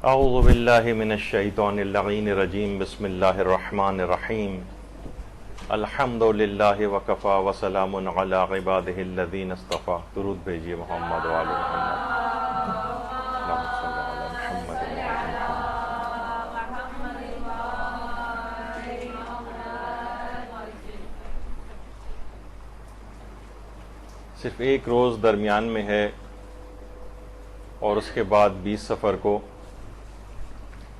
اعوذ باللہ من الشیطان اللعین الرجیم بسم اللہ الرحمن الرحیم الحمد للہ وکفا وسلام علی عبادہ الذین اصطفیٰ. درود بھیجیے محمد وآل محمد. اللہم صلی علی محمد وآل محمد. صرف ایک روز درمیان میں ہے اور اس کے بعد 20 سفر کو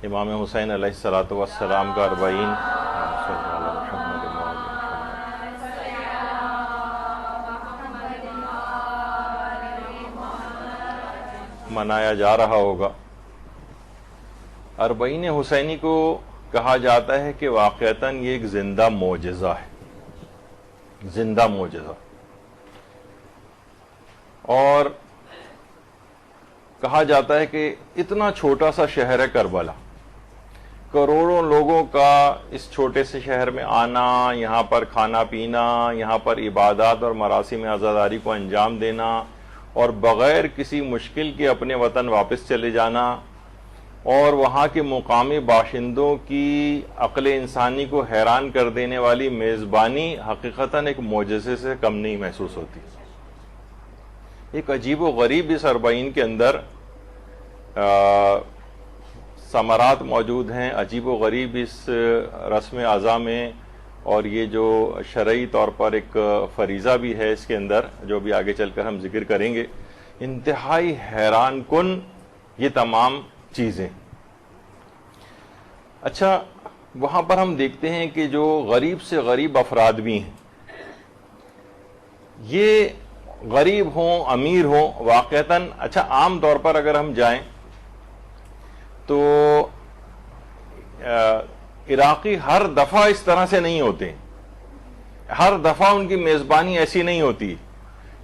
امام حسین علیہ الصلوۃ والسلام کا 40 منایا جا رہا ہوگا. 40 حسینی کو کہا جاتا ہے کہ واقعتاً یہ ایک زندہ معجزہ ہے, زندہ معجزہ. اور کہا جاتا ہے کہ اتنا چھوٹا سا شہر ہے کربلا, کروڑوں لوگوں کا اس چھوٹے سے شہر میں آنا, یہاں پر کھانا پینا, یہاں پر عبادات اور مراسم عزاداری کو انجام دینا اور بغیر کسی مشکل کے اپنے وطن واپس چلے جانا, اور وہاں کے مقامی باشندوں کی عقل انسانی کو حیران کر دینے والی میزبانی حقیقتاً ایک معجزے سے کم نہیں محسوس ہوتی. ایک عجیب و غریب اس 40 کے اندر ثمرات موجود ہیں, عجیب و غریب اس رسم اعضاء میں, اور یہ جو شرعی طور پر ایک فریضہ بھی ہے اس کے اندر, جو بھی آگے چل کر ہم ذکر کریں گے. انتہائی حیران کن یہ تمام چیزیں. اچھا, وہاں پر ہم دیکھتے ہیں کہ جو غریب سے غریب افراد بھی ہیں, یہ غریب ہوں امیر ہوں, واقعتاً اچھا عام طور پر اگر ہم جائیں تو عراقی ہر دفعہ اس طرح سے نہیں ہوتے, ہر دفعہ ان کی میزبانی ایسی نہیں ہوتی,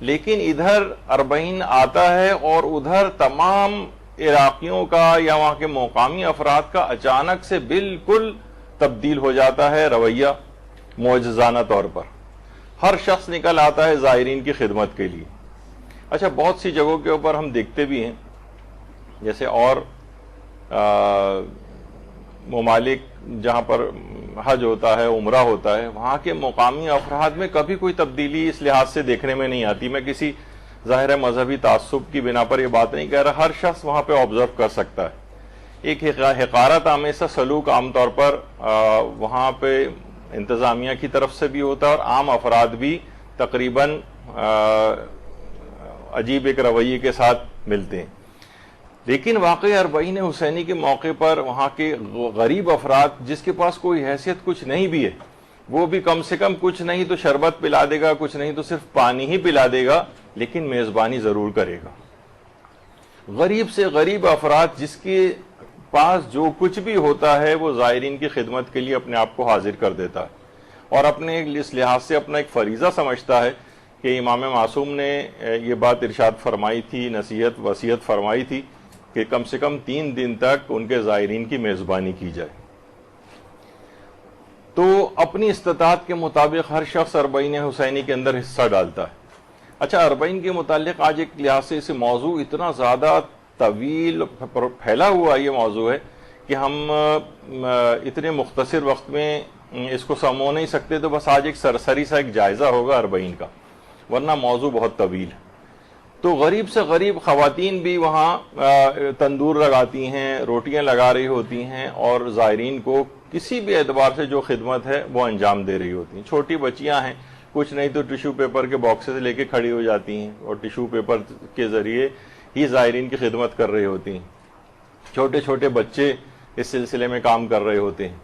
لیکن ادھر 40 آتا ہے اور ادھر تمام عراقیوں کا یا وہاں کے مقامی افراد کا اچانک سے بالکل تبدیل ہو جاتا ہے رویہ معجزانہ طور پر. ہر شخص نکل آتا ہے زائرین کی خدمت کے لیے. اچھا, بہت سی جگہوں کے اوپر ہم دیکھتے بھی ہیں, جیسے اور ممالک جہاں پر حج ہوتا ہے, عمرہ ہوتا ہے, وہاں کے مقامی افراد میں کبھی کوئی تبدیلی اس لحاظ سے دیکھنے میں نہیں آتی. میں کسی ظاہر مذہبی تعصب کی بنا پر یہ بات نہیں کہہ رہا, ہر شخص وہاں پہ آبزرو کر سکتا ہے. ایک حقارت آمیز سا سلوک عام طور پر وہاں پہ انتظامیہ کی طرف سے بھی ہوتا ہے, اور عام افراد بھی تقریباً عجیب ایک رویے کے ساتھ ملتے ہیں. لیکن واقعی 40 حسینی کے موقع پر وہاں کے غریب افراد, جس کے پاس کوئی حیثیت کچھ نہیں بھی ہے, وہ بھی کم سے کم کچھ نہیں تو شربت پلا دے گا, کچھ نہیں تو صرف پانی ہی پلا دے گا, لیکن میزبانی ضرور کرے گا. غریب سے غریب افراد جس کے پاس جو کچھ بھی ہوتا ہے وہ زائرین کی خدمت کے لیے اپنے آپ کو حاضر کر دیتا ہے, اور اپنے اس لحاظ سے اپنا ایک فریضہ سمجھتا ہے کہ امام معصوم نے یہ بات ارشاد فرمائی تھی, نصیحت وصیت فرمائی تھی کہ کم سے کم 3 دن تک ان کے زائرین کی میزبانی کی جائے. تو اپنی استطاعت کے مطابق ہر شخص 40 حسینی کے اندر حصہ ڈالتا ہے. اچھا, 40 کے متعلق آج ایک لحاظ سے اس موضوع اتنا زیادہ طویل پھیلا ہوا یہ موضوع ہے کہ ہم اتنے مختصر وقت میں اس کو سمو نہیں سکتے, تو بس آج ایک سرسری سا ایک جائزہ ہوگا 40 کا, ورنہ موضوع بہت طویل ہے. تو غریب سے غریب خواتین بھی وہاں تندور لگاتی ہیں, روٹیاں لگا رہی ہوتی ہیں, اور زائرین کو کسی بھی اعتبار سے جو خدمت ہے وہ انجام دے رہی ہوتی ہیں. چھوٹی بچیاں ہیں, کچھ نہیں تو ٹیشو پیپر کے باکسز لے کے کھڑی ہو جاتی ہیں اور ٹیشو پیپر کے ذریعے ہی زائرین کی خدمت کر رہی ہوتی ہیں. چھوٹے چھوٹے بچے اس سلسلے میں کام کر رہے ہوتے ہیں.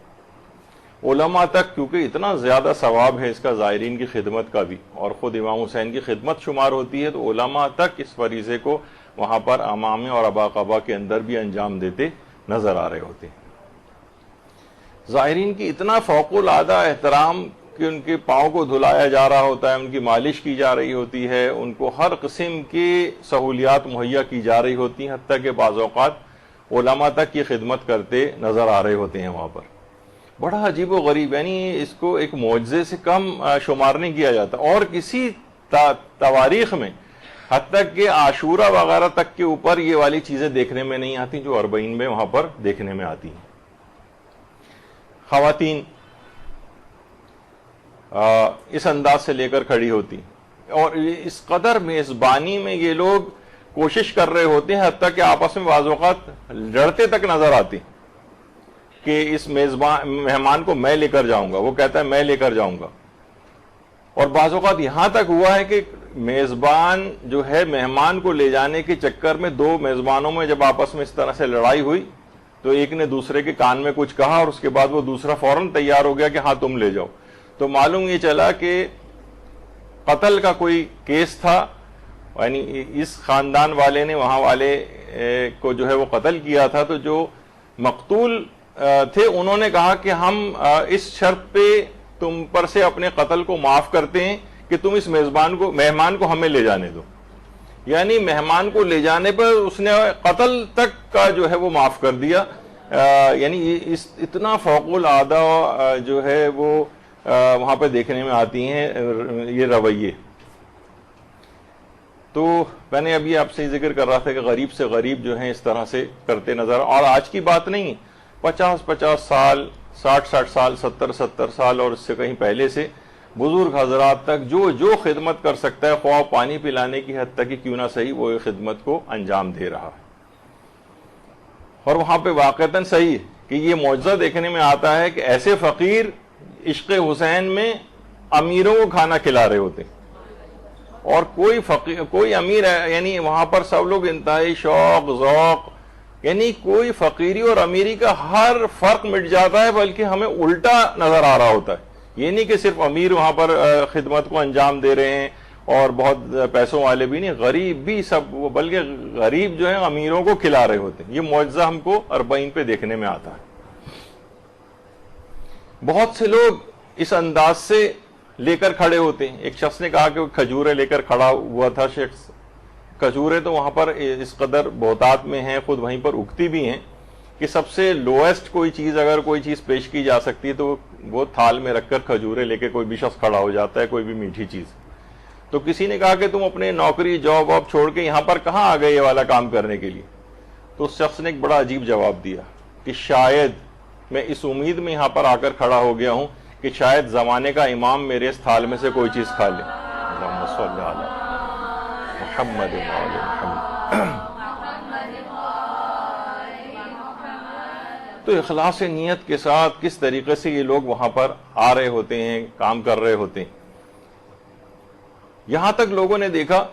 علماء تک, کیونکہ اتنا زیادہ ثواب ہے اس کا زائرین کی خدمت کا بھی, اور خود امام حسین کی خدمت شمار ہوتی ہے, تو علماء تک اس فریضے کو وہاں پر امامے اور ابا قبا کے اندر بھی انجام دیتے نظر آ رہے ہوتے ہیں. زائرین کی اتنا فوق العادہ احترام کہ ان کے پاؤں کو دھلایا جا رہا ہوتا ہے, ان کی مالش کی جا رہی ہوتی ہے, ان کو ہر قسم کی سہولیات مہیا کی جا رہی ہوتی ہیں, حتیٰ کہ بعض اوقات علماء تک کی خدمت کرتے نظر آ رہے ہوتے ہیں وہاں پر. بڑا عجیب و غریب, یعنی اس کو ایک معجزے سے کم شمار نہیں کیا جاتا. اور کسی تواریخ میں حتیٰ کہ عاشورہ وغیرہ تک کے اوپر یہ والی چیزیں دیکھنے میں نہیں آتی جو اربعین میں وہاں پر دیکھنے میں آتی ہیں. خواتین اس انداز سے لے کر کھڑی ہوتی اور اس قدر میزبانی میں یہ لوگ کوشش کر رہے ہوتے ہیں، حتیٰ کہ آپس میں بعض اوقات لڑتے تک نظر آتے کہ اس مہمان کو میں لے کر جاؤں گا، وہ کہتا ہے میں لے کر جاؤں گا. اور بعض اوقات یہاں تک ہوا ہے کہ میزبان جو ہے مہمان کو لے جانے کے چکر میں دو میزبانوں میں جب آپس میں اس طرح سے لڑائی ہوئی تو ایک نے دوسرے کے کان میں کچھ کہا اور اس کے بعد وہ دوسرا فوراً تیار ہو گیا کہ ہاں تم لے جاؤ. تو معلوم یہ چلا کہ قتل کا کوئی کیس تھا، یعنی اس خاندان والے نے وہاں والے کو جو ہے وہ قتل کیا تھا. تو جو مقتول تھے انہوں نے کہا کہ ہم اس شرط پہ تم پر سے اپنے قتل کو معاف کرتے ہیں کہ تم اس مہمان کو ہمیں لے جانے دو. یعنی مہمان کو لے جانے پر اس نے قتل تک کا جو ہے وہ معاف کر دیا. یعنی اتنا فوق العادہ جو ہے وہ وہاں پہ دیکھنے میں آتی ہیں یہ رویے. تو میں نے ابھی آپ سے ذکر کر رہا تھا کہ غریب سے غریب جو ہیں اس طرح سے کرتے نظر، اور آج کی بات نہیں، 50 سال، 60 سال، 70 سال اور اس سے کہیں پہلے سے بزرگ حضرات تک جو خدمت کر سکتا ہے، خواہ پانی پلانے کی حد تک کیوں نہ صحیح، وہ خدمت کو انجام دے رہا ہے. اور وہاں پہ واقعتاً صحیح کہ یہ معجزہ دیکھنے میں آتا ہے کہ ایسے فقیر عشق حسین میں امیروں کو کھانا کھلا رہے ہوتے، اور کوئی امیر یعنی وہاں پر سب لوگ انتہائی شوق ذوق، یعنی کوئی فقیری اور امیری کا ہر فرق مٹ جاتا ہے، بلکہ ہمیں الٹا نظر آ رہا ہوتا ہے. یہ نہیں کہ صرف امیر وہاں پر خدمت کو انجام دے رہے ہیں اور بہت پیسوں والے بھی نہیں، غریب بھی سب، بلکہ غریب جو ہیں امیروں کو کھلا رہے ہوتے ہیں. یہ معجزہ ہم کو اربعین پہ دیکھنے میں آتا ہے. بہت سے لوگ اس انداز سے لے کر کھڑے ہوتے ہیں. ایک شخص نے کہا کہ وہ کھجورے لے کر کھڑا ہوا تھا شخص. کھجورے تو وہاں پر اس قدر بہتات میں ہیں، خود وہیں پر اگتی بھی ہیں کہ سب سے لوئسٹ کوئی چیز اگر کوئی چیز پیش کی جا سکتی ہے تو وہ تھال میں رکھ کر کھجورے لے کے کوئی بھی شخص کھڑا ہو جاتا ہے، کوئی بھی میٹھی چیز. تو کسی نے کہا کہ تم اپنے نوکری جاب واب چھوڑ کے یہاں پر کہاں آ گئے یہ والا کام کرنے کے لیے؟ تو اس شخص نے ایک بڑا عجیب جواب دیا کہ شاید میں اس امید میں یہاں پر آ کر کھڑا ہو گیا ہوں کہ شاید زمانے کا امام میرے اس تھال میں سے کوئی چیز کھا لے. اللہم صلی علی محمد و علی محمد. تو اخلاص نیت کے ساتھ کس طریقے سے یہ لوگ وہاں پر آ رہے ہوتے ہیں، کام کر رہے ہوتے ہیں. یہاں تک لوگوں نے دیکھا،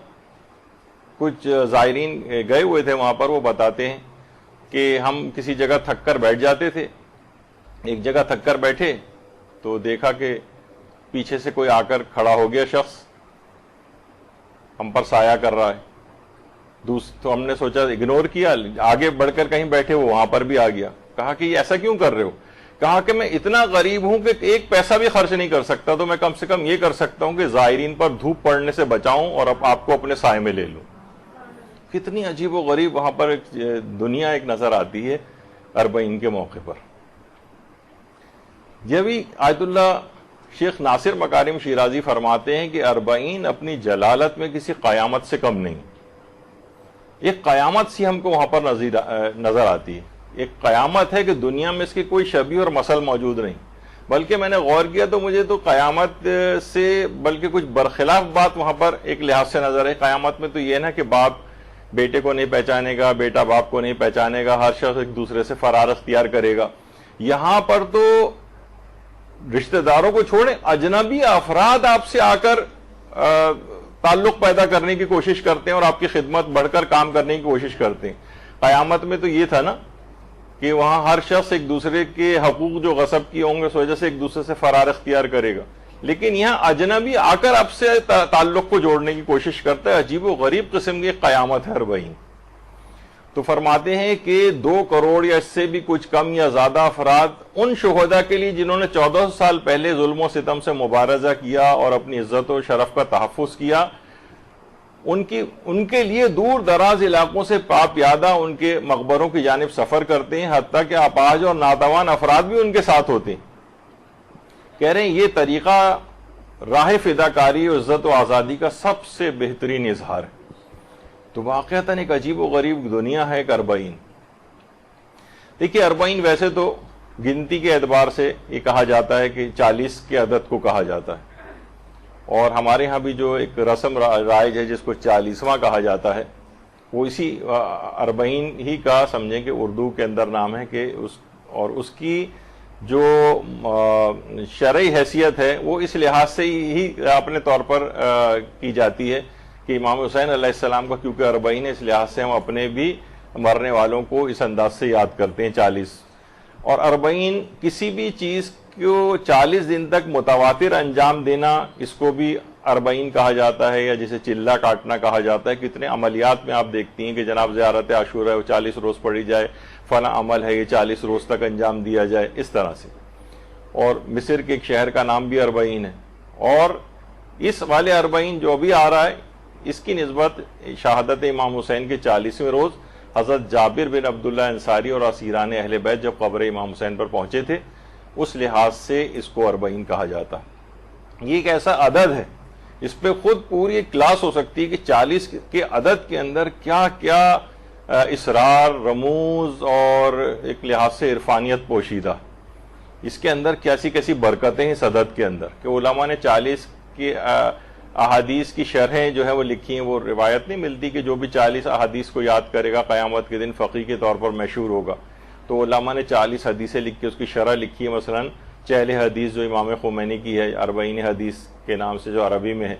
کچھ زائرین گئے ہوئے تھے وہاں پر، وہ بتاتے ہیں کہ ہم کسی جگہ تھک کر بیٹھ جاتے تھے. ایک جگہ تھک کر بیٹھے تو دیکھا کہ پیچھے سے کوئی آ کر کھڑا ہو گیا شخص، ہم پر سایہ کر رہا ہے. تو ہم نے سوچا، اگنور کیا، آگے بڑھ کر کہیں بیٹھے، وہ وہاں پر بھی آ گیا. کہا کہ یہ ایسا کیوں کر رہے ہو؟ کہا کہ میں اتنا غریب ہوں کہ ایک پیسہ بھی خرچ نہیں کر سکتا، تو میں کم سے کم یہ کر سکتا ہوں کہ زائرین پر دھوپ پڑنے سے بچاؤں اور اب آپ کو اپنے سائے میں لے لوں. کتنی عجیب و غریب وہاں پر دنیا ایک نظر آتی ہے اربعین کے موقع پر. یہ بھی آیت اللہ شیخ ناصر مکارم شیرازی فرماتے ہیں کہ اربعین اپنی جلالت میں کسی قیامت سے کم نہیں. ایک قیامت سی ہم کو وہاں پر نظر آتی ہے. ایک قیامت ہے کہ دنیا میں اس کی کوئی شبیہ اور مثل موجود نہیں. بلکہ میں نے غور کیا تو مجھے تو قیامت سے بلکہ کچھ برخلاف بات وہاں پر ایک لحاظ سے نظر ہے. قیامت میں تو یہ نا کہ باپ بیٹے کو نہیں پہچانے گا، بیٹا باپ کو نہیں پہچانے گا، ہر شخص ایک دوسرے سے فرار اختیار کرے گا. یہاں پر تو رشتہ داروں کو چھوڑیں، اجنبی افراد آپ سے آ کر تعلق پیدا کرنے کی کوشش کرتے ہیں اور آپ کی خدمت بڑھ کر کام کرنے کی کوشش کرتے ہیں. قیامت میں تو یہ تھا نا کہ وہاں ہر شخص ایک دوسرے کے حقوق جو غصب کیے ہوں گے اس وجہ سے ایک دوسرے سے فرار اختیار کرے گا. لیکن یہاں اجنبی آ کر آپ سے تعلق کو جوڑنے کی کوشش کرتا ہے. عجیب و غریب قسم کی قیامت ہے اربعین. تو فرماتے ہیں کہ 2 کروڑ یا اس سے بھی کچھ کم یا زیادہ افراد ان شہداء کے لیے جنہوں نے 1400 سال پہلے ظلم و ستم سے مبارزہ کیا اور اپنی عزت و شرف کا تحفظ کیا، ان کے لیے دور دراز علاقوں سے پیادہ ان کے مقبروں کی جانب سفر کرتے ہیں، حتیٰ کہ اپاہج اور ناتوان افراد بھی ان کے ساتھ ہوتے ہیں. کہہ رہے ہیں یہ طریقہ راہ فداکاری اور عزت و آزادی کا سب سے بہترین اظہار ہے. تو واقعتاً ایک عجیب و غریب دنیا ہے ایک اربعین. دیکھیے اربعین ویسے تو گنتی کے اعتبار سے یہ کہا جاتا ہے کہ 40 کے عدد کو کہا جاتا ہے، اور ہمارے ہاں بھی جو ایک رسم رائج ہے جس کو 40واں کہا جاتا ہے، وہ اسی اربعین ہی کا سمجھیں کہ اردو کے اندر نام ہے کہ اس کی جو شرعی حیثیت ہے وہ اس لحاظ سے ہی اپنے طور پر کی جاتی ہے کہ امام حسین علیہ السلام کا کیونکہ اربعین ہے، اس لحاظ سے ہم اپنے بھی مرنے والوں کو اس انداز سے یاد کرتے ہیں 40. اور اربعین کسی بھی چیز کو 40 دن تک متواتر انجام دینا، اس کو بھی اربعین کہا جاتا ہے، یا جسے چلہ کاٹنا کہا جاتا ہے. کتنے عملیات میں آپ دیکھتی ہیں کہ جناب زیارت عاشورہ ہے وہ 40 روز پڑھی جائے، فلاں عمل ہے یہ 40 روز تک انجام دیا جائے، اس طرح سے. اور مصر کے ایک شہر کا نام بھی اربعین ہے، اور اس والے اربعین جو بھی آ رہا ہے اس کی نسبت شہادت امام حسین کے 40ویں روز حضرت جابر بن عبداللہ انصاری اور اسیران اہل بیت جب قبر امام حسین پر پہنچے تھے اس لحاظ سے اس کو اربعین کہا جاتا. یہ ایک ایسا عدد ہے، اس پہ خود پوری کلاس ہو سکتی ہے کہ 40 کے عدد کے اندر کیا کیا اسرار، رموز اور ایک لحاظ سے عرفانیت پوشیدہ، اس کے اندر کیسی کیسی برکتیں اس عدد کے اندر کہ علماء نے 40 کی احادیث کی شرحیں جو ہے وہ لکھی ہیں. وہ روایت نہیں ملتی کہ جو بھی 40 احادیث کو یاد کرے گا قیامت کے دن فقیہ کے طور پر مشہور ہوگا. تو علماء نے 40 حدیثیں لکھ کے اس کی شرح لکھی ہے. مثلا چہل حدیث جو امام خمینی کی ہے، اربعین حدیث کے نام سے جو عربی میں ہے،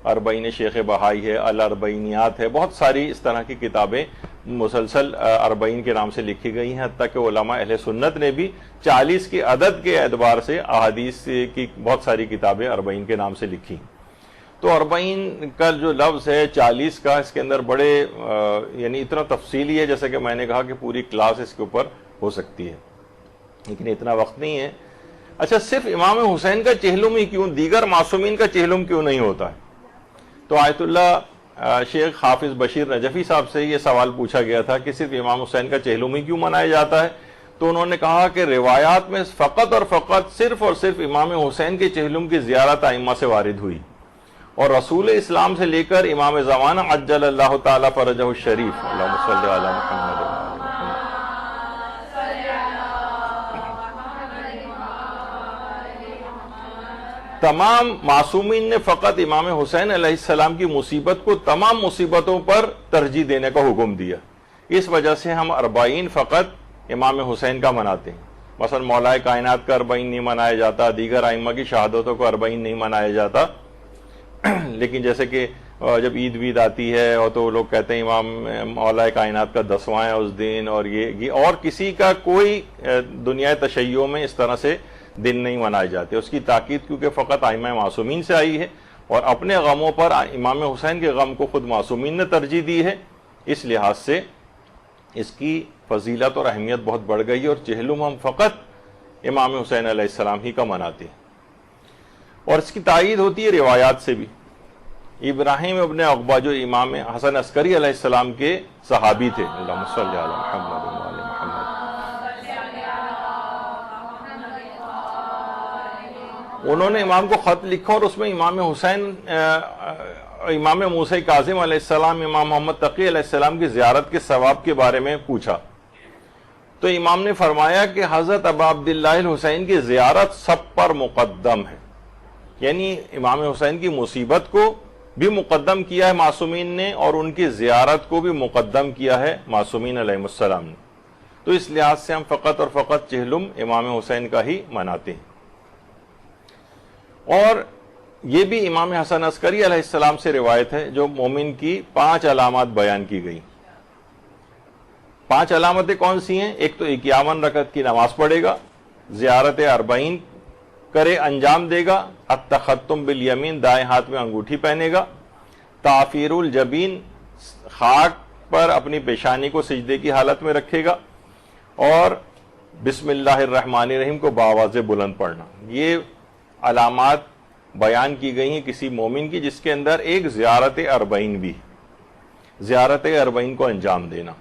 اربعین شیخ بہائی ہے، الاربعینیات ہے، بہت ساری اس طرح کی کتابیں مسلسل اربعین کے نام سے لکھی گئی ہیں. حتیٰ کہ علماء اہل سنت نے بھی 40 کے عدد کے اعتبار سے احادیث کی بہت ساری کتابیں اربعین کے نام سے لکھی. تو اربعین کا جو لفظ ہے 40 کا، اس کے اندر بڑے یعنی اتنا تفصیلی ہے جیسے کہ میں نے کہا کہ پوری کلاس اس کے اوپر ہو سکتی ہے، لیکن اتنا وقت نہیں ہے. اچھا، صرف امام حسین کا چہلم ہی کیوں، دیگر معصومین کا چہلم کیوں نہیں ہوتا ہے؟ تو آیت اللہ شیخ حافظ بشیر نجفی صاحب سے یہ سوال پوچھا گیا تھا کہ صرف امام حسین کا چہلم ہی کیوں منایا جاتا ہے. تو انہوں نے کہا کہ روایات میں فقط اور فقط صرف اور صرف امام حسین کے چہلم کی زیارت ائمہ سے وارد ہوئی، اور رسول اسلام سے لے کر امام زمانہ عجل اللہ تعالی فرجہ الشریف، اللہم صلی علی محمد، تمام معصومین نے فقط امام حسین علیہ السلام کی مصیبت کو تمام مصیبتوں پر ترجیح دینے کا حکم دیا. اس وجہ سے ہم اربعین فقط امام حسین کا مناتے ہیں. مثلا مولائے کائنات کا اربعین نہیں منایا جاتا، دیگر ائمہ کی شہادتوں کو اربعین نہیں منایا جاتا. لیکن جیسے کہ جب عید وید آتی ہے اور تو لوگ کہتے ہیں امام مولائے کائنات کا 10واں ہے اس دن، اور یہ اور کسی کا کوئی دنیا تشیع میں اس طرح سے دن نہیں منائے جاتے. اس کی تاکید کیونکہ فقط ائمہ معصومین سے آئی ہے، اور اپنے غموں پر امام حسین کے غم کو خود معصومین نے ترجیح دی ہے، اس لحاظ سے اس کی فضیلت اور اہمیت بہت بڑھ گئی ہے، اور چہلم ہم فقط امام حسین علیہ السلام ہی کا مناتے ہیں. اور اس کی تائید ہوتی ہے روایات سے بھی. ابراہیم ابن عقبہ جو امام حسن عسکری علیہ السلام کے صحابی تھے، اللہم صلی علی محمد وعلی محمد، انہوں نے امام کو خط لکھا اور اس میں امام حسین، امام موسیٰ کاظم علیہ السلام، امام محمد تقی علیہ السلام کی زیارت کے ثواب کے بارے میں پوچھا. تو امام نے فرمایا کہ حضرت ابا عبداللہ الحسین کی زیارت سب پر مقدم ہے. یعنی امام حسین کی مصیبت کو بھی مقدم کیا ہے معصومین نے، اور ان کی زیارت کو بھی مقدم کیا ہے معصومین علیہ السلام نے. تو اس لحاظ سے ہم فقط اور فقط چہلم امام حسین کا ہی مناتے ہیں. اور یہ بھی امام حسن عسکری علیہ السلام سے روایت ہے جو مومن کی 5 علامات بیان کی گئی. 5 علامتیں کون سی ہیں؟ ایک تو 51 رکعت کی نماز پڑھے گا، زیارت اربعین کرے انجام دے گا، التختم بالیمین دائیں ہاتھ میں انگوٹھی پہنے گا، تعفیر الجبین خاک پر اپنی پیشانی کو سجدے کی حالت میں رکھے گا، اور بسم اللہ الرحمن الرحیم کو بآواز بلند پڑھنا. یہ علامات بیان کی گئی ہیں کسی مومن کی جس کے اندر ایک زیارت اربعین بھی، زیارت اربعین کو انجام دینا.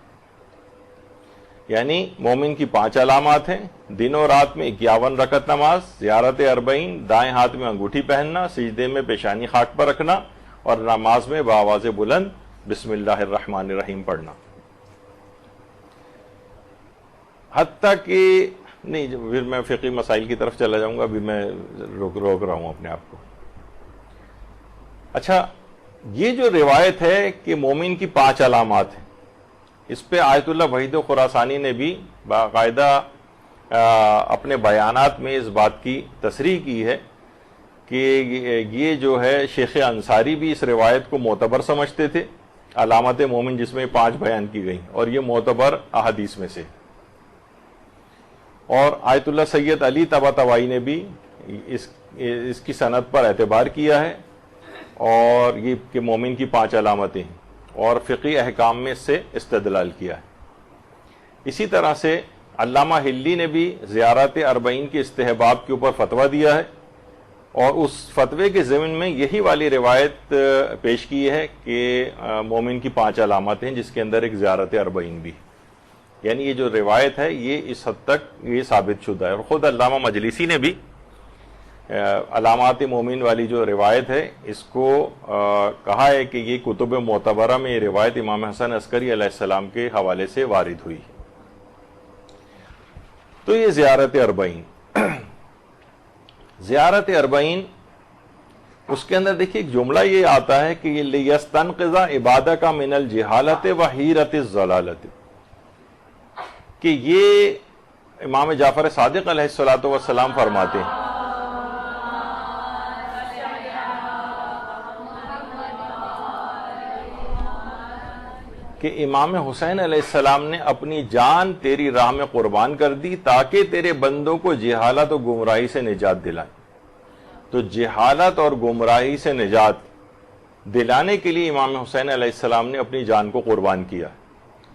یعنی مومن کی 5 علامات ہیں: دن و رات میں 51 رکعت نماز، زیارت اربعین، دائیں ہاتھ میں انگوٹھی پہننا، سجدے میں پیشانی خاک پر رکھنا، اور نماز میں بآواز بلند بسم اللہ الرحمن الرحیم پڑھنا، حتیٰ کہ نہیں، پھر میں فقہی مسائل کی طرف چلا جاؤں گا، ابھی میں روک رہا ہوں اپنے آپ کو۔ اچھا، یہ جو روایت ہے کہ مومن کی 5 علامات ہیں، اس پہ آیت اللہ وحید خراسانی نے بھی باقاعدہ اپنے بیانات میں اس بات کی تصریح کی ہے کہ یہ جو ہے شیخ انصاری بھی اس روایت کو معتبر سمجھتے تھے، علامت مومن جس میں 5 بیان کی گئیں، اور یہ معتبر احادیث میں سے۔ اور آیت اللہ سید علی طباطبائی نے بھی اس کی سند پر اعتبار کیا ہے، اور یہ کہ مومن کی 5 علامتیں ہیں، اور فقہی احکام میں اس سے استدلال کیا ہے۔ اسی طرح سے علامہ ہلی نے بھی زیارت اربعین کے استحباب کے اوپر فتویٰ دیا ہے، اور اس فتوے کے ضمن میں یہی والی روایت پیش کی ہے کہ مومن کی 5 علامات ہیں، جس کے اندر ایک زیارت اربعین بھی ہے۔ یعنی یہ جو روایت ہے یہ اس حد تک یہ ثابت شدہ ہے، اور خود علامہ مجلسی نے بھی علامات مومن والی جو روایت ہے اس کو کہا ہے کہ یہ کتب معتبرہ میں یہ روایت امام حسن عسکری علیہ السلام کے حوالے سے وارد ہوئی۔ تو یہ زیارت اربعین، زیارت اربعین، اس کے اندر دیکھیے ایک جملہ یہ آتا ہے کہ یہ لیستنقذ عبادک من الجہالۃ وحیرۃ الضلالۃ، کہ یہ امام جعفر صادق علیہ السلام فرماتے ہیں کہ امام حسین علیہ السلام نے اپنی جان تیری راہ میں قربان کر دی تاکہ تیرے بندوں کو جہالت و گمراہی سے نجات دلائے۔ تو جہالت اور گمراہی سے نجات دلانے کے لیے امام حسین علیہ السلام نے اپنی جان کو قربان کیا۔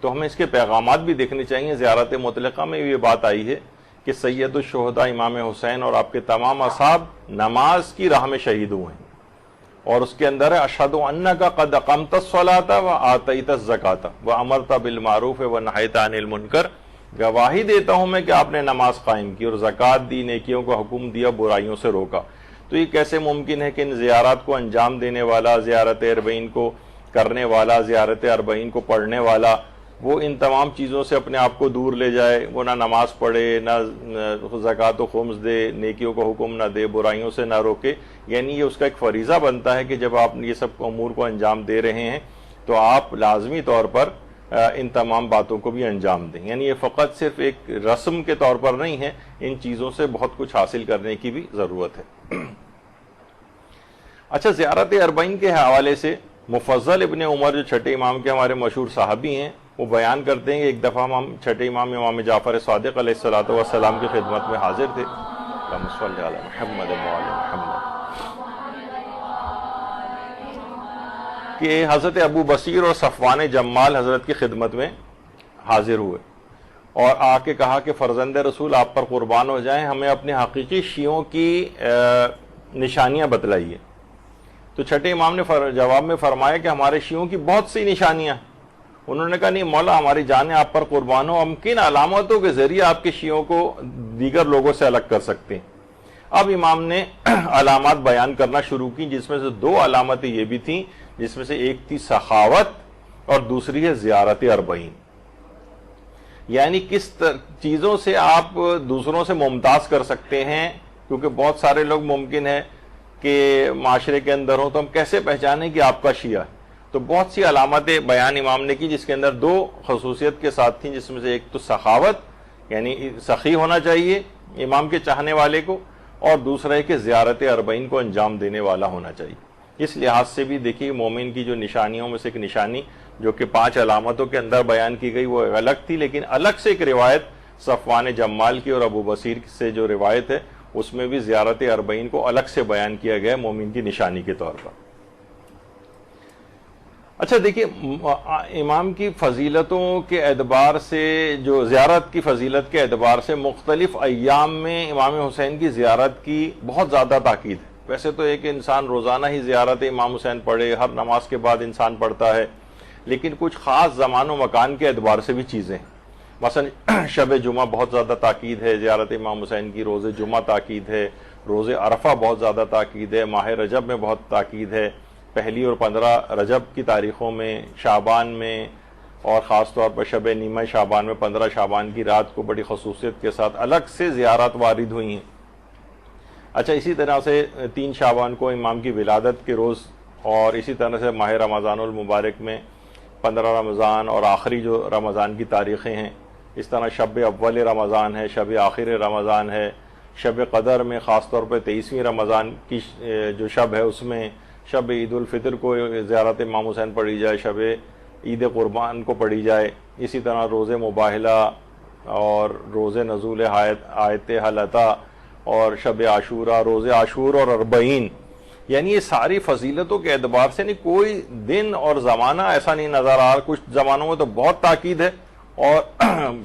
تو ہمیں اس کے پیغامات بھی دیکھنے چاہیے۔ زیارت مطلقہ میں یہ بات آئی ہے کہ سید الشہداء امام حسین اور آپ کے تمام اصحاب نماز کی راہ میں شہید ہوئے ہیں، اور اس کے اندر ہے اشہد انک قد اقمت الصلاۃ وآتیت الزکاۃ وامرت بالمعروف ونہیت عن المنکر، گواہی دیتا ہوں میں کہ آپ نے نماز قائم کی اور زکوٰۃ دی، نیکیوں کا حکم دیا، برائیوں سے روکا۔ تو یہ کیسے ممکن ہے کہ ان زیارات کو انجام دینے والا، زیارت اربعین کو کرنے والا، زیارت اربعین کو پڑھنے والا، وہ ان تمام چیزوں سے اپنے آپ کو دور لے جائے، وہ نہ نماز پڑھے، نہ زکوٰۃ و خمس دے، نیکیوں کا حکم نہ دے، برائیوں سے نہ روکے۔ یعنی یہ اس کا ایک فریضہ بنتا ہے کہ جب آپ یہ سب امور کو انجام دے رہے ہیں تو آپ لازمی طور پر ان تمام باتوں کو بھی انجام دیں۔ یعنی یہ فقط صرف ایک رسم کے طور پر نہیں ہے، ان چیزوں سے بہت کچھ حاصل کرنے کی بھی ضرورت ہے۔ اچھا، زیارت اربعین کے حوالے سے مفضل ابن عمر جو چھٹے امام کے ہمارے مشہور صحابی ہیں، وہ بیان کرتے ہیں کہ ایک دفعہ ہم چھٹے امام امام جعفر صادق علیہ السلام کی خدمت میں حاضر تھے، اللہم صل علی محمد وعلی محمد، کہ حضرت ابو بصیر اور صفوان جمال حضرت کی خدمت میں حاضر ہوئے اور آ کے کہا کہ فرزند رسول آپ پر قربان ہو جائیں، ہمیں اپنے حقیقی شیعوں کی نشانیاں بتلائیے۔ تو چھٹے امام نے جواب میں فرمایا کہ ہمارے شیعوں کی بہت سی نشانیاں۔ انہوں نے کہا نہیں مولا، ہماری جانیں آپ پر قربان ہو، ہم کن علامتوں کے ذریعے آپ کے شیعوں کو دیگر لوگوں سے الگ کر سکتے ہیں۔ اب امام نے علامات بیان کرنا شروع کی، جس میں سے 2 علامتیں یہ بھی تھیں، جس میں سے ایک تھی سخاوت اور دوسری ہے زیارت اربعین۔ یعنی کس چیزوں سے آپ دوسروں سے ممتاز کر سکتے ہیں، کیونکہ بہت سارے لوگ ممکن ہے کہ معاشرے کے اندر ہوں، تو ہم کیسے پہچانیں کہ آپ کا شیعہ ہے؟ تو بہت سی علامتیں بیان امام نے کی، جس کے اندر 2 خصوصیت کے ساتھ تھیں، جس میں سے ایک تو سخاوت، یعنی سخی ہونا چاہیے امام کے چاہنے والے کو، اور دوسرا ہے کہ زیارت اربعین کو انجام دینے والا ہونا چاہیے۔ اس لحاظ سے بھی دیکھیے مومن کی جو نشانیوں میں سے ایک نشانی جو کہ 5 علامتوں کے اندر بیان کی گئی وہ الگ تھی، لیکن الگ سے ایک روایت صفوان جمال کی اور ابو بصیر سے جو روایت ہے اس میں بھی زیارت اربعین کو الگ سے بیان کیا گیا مومن کی نشانی کے طور پر۔ اچھا دیکھیے، امام کی فضیلتوں کے اعتبار سے، جو زیارت کی فضیلت کے اعتبار سے مختلف ایام میں امام حسین کی زیارت کی بہت زیادہ تاکید ہے۔ ویسے تو ایک انسان روزانہ ہی زیارت امام حسین پڑھے، ہر نماز کے بعد انسان پڑھتا ہے، لیکن کچھ خاص زمان و مکان کے اعتبار سے بھی چیزیں ہیں۔ مثلا شب جمعہ بہت زیادہ تاکید ہے زیارت امام حسین کی، روز جمعہ تاکید ہے، روز عرفہ بہت زیادہ تاکید ہے، ماہ رجب میں بہت تاکید ہے، پہلی اور 15 رجب کی تاریخوں میں، شعبان میں، اور خاص طور پر شب نیمہ شعبان میں 15 شعبان کی رات کو بڑی خصوصیت کے ساتھ الگ سے زیارات وارد ہوئی ہیں۔ اچھا، اسی طرح سے 3 شعبان کو امام کی ولادت کے روز، اور اسی طرح سے ماہ رمضان المبارک میں 15 رمضان اور آخری جو رمضان کی تاریخیں ہیں، اس طرح شب اول رمضان ہے، شب آخر رمضان ہے، شب قدر میں خاص طور پہ 23ویں رمضان کی جو شب ہے اس میں شب عید الفطر کو زیارت امام حسین پڑھی جائے، شب عید قربان کو پڑھی جائے، اسی طرح روز مباہلہ اور روز نزول آیت حلطہ اور شب عاشورہ، روز عاشور اور 40، یعنی یہ ساری فضیلتوں کے اعتبار سے نہیں کوئی دن اور زمانہ ایسا نہیں نظر آ رہا۔ کچھ زمانوں میں تو بہت تاکید ہے، اور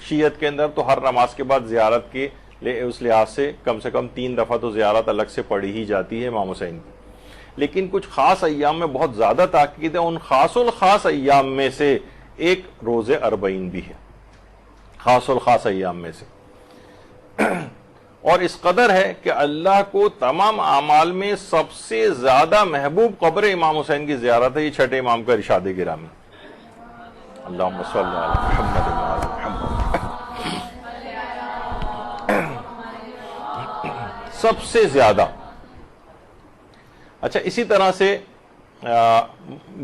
شیعت کے اندر تو ہر نماز کے بعد زیارت کے اس لحاظ سے کم 3 دفعہ تو زیارت الگ سے پڑھی ہی جاتی ہے امام حسین کی۔ لیکن کچھ خاص ایام میں بہت زیادہ تاکید ہے، ان خاص الخاص ایام میں سے ایک روز 40 بھی ہے، خاص الخاص ایام میں سے، اور اس قدر ہے کہ اللہ کو تمام اعمال میں سب سے زیادہ محبوب قبر امام حسین کی زیارت ہے۔ یہ چھٹے امام کا ارشاد گرامی، اللہم صلی علی محمد وعلی محمد، سب سے زیادہ۔ اچھا، اسی طرح سے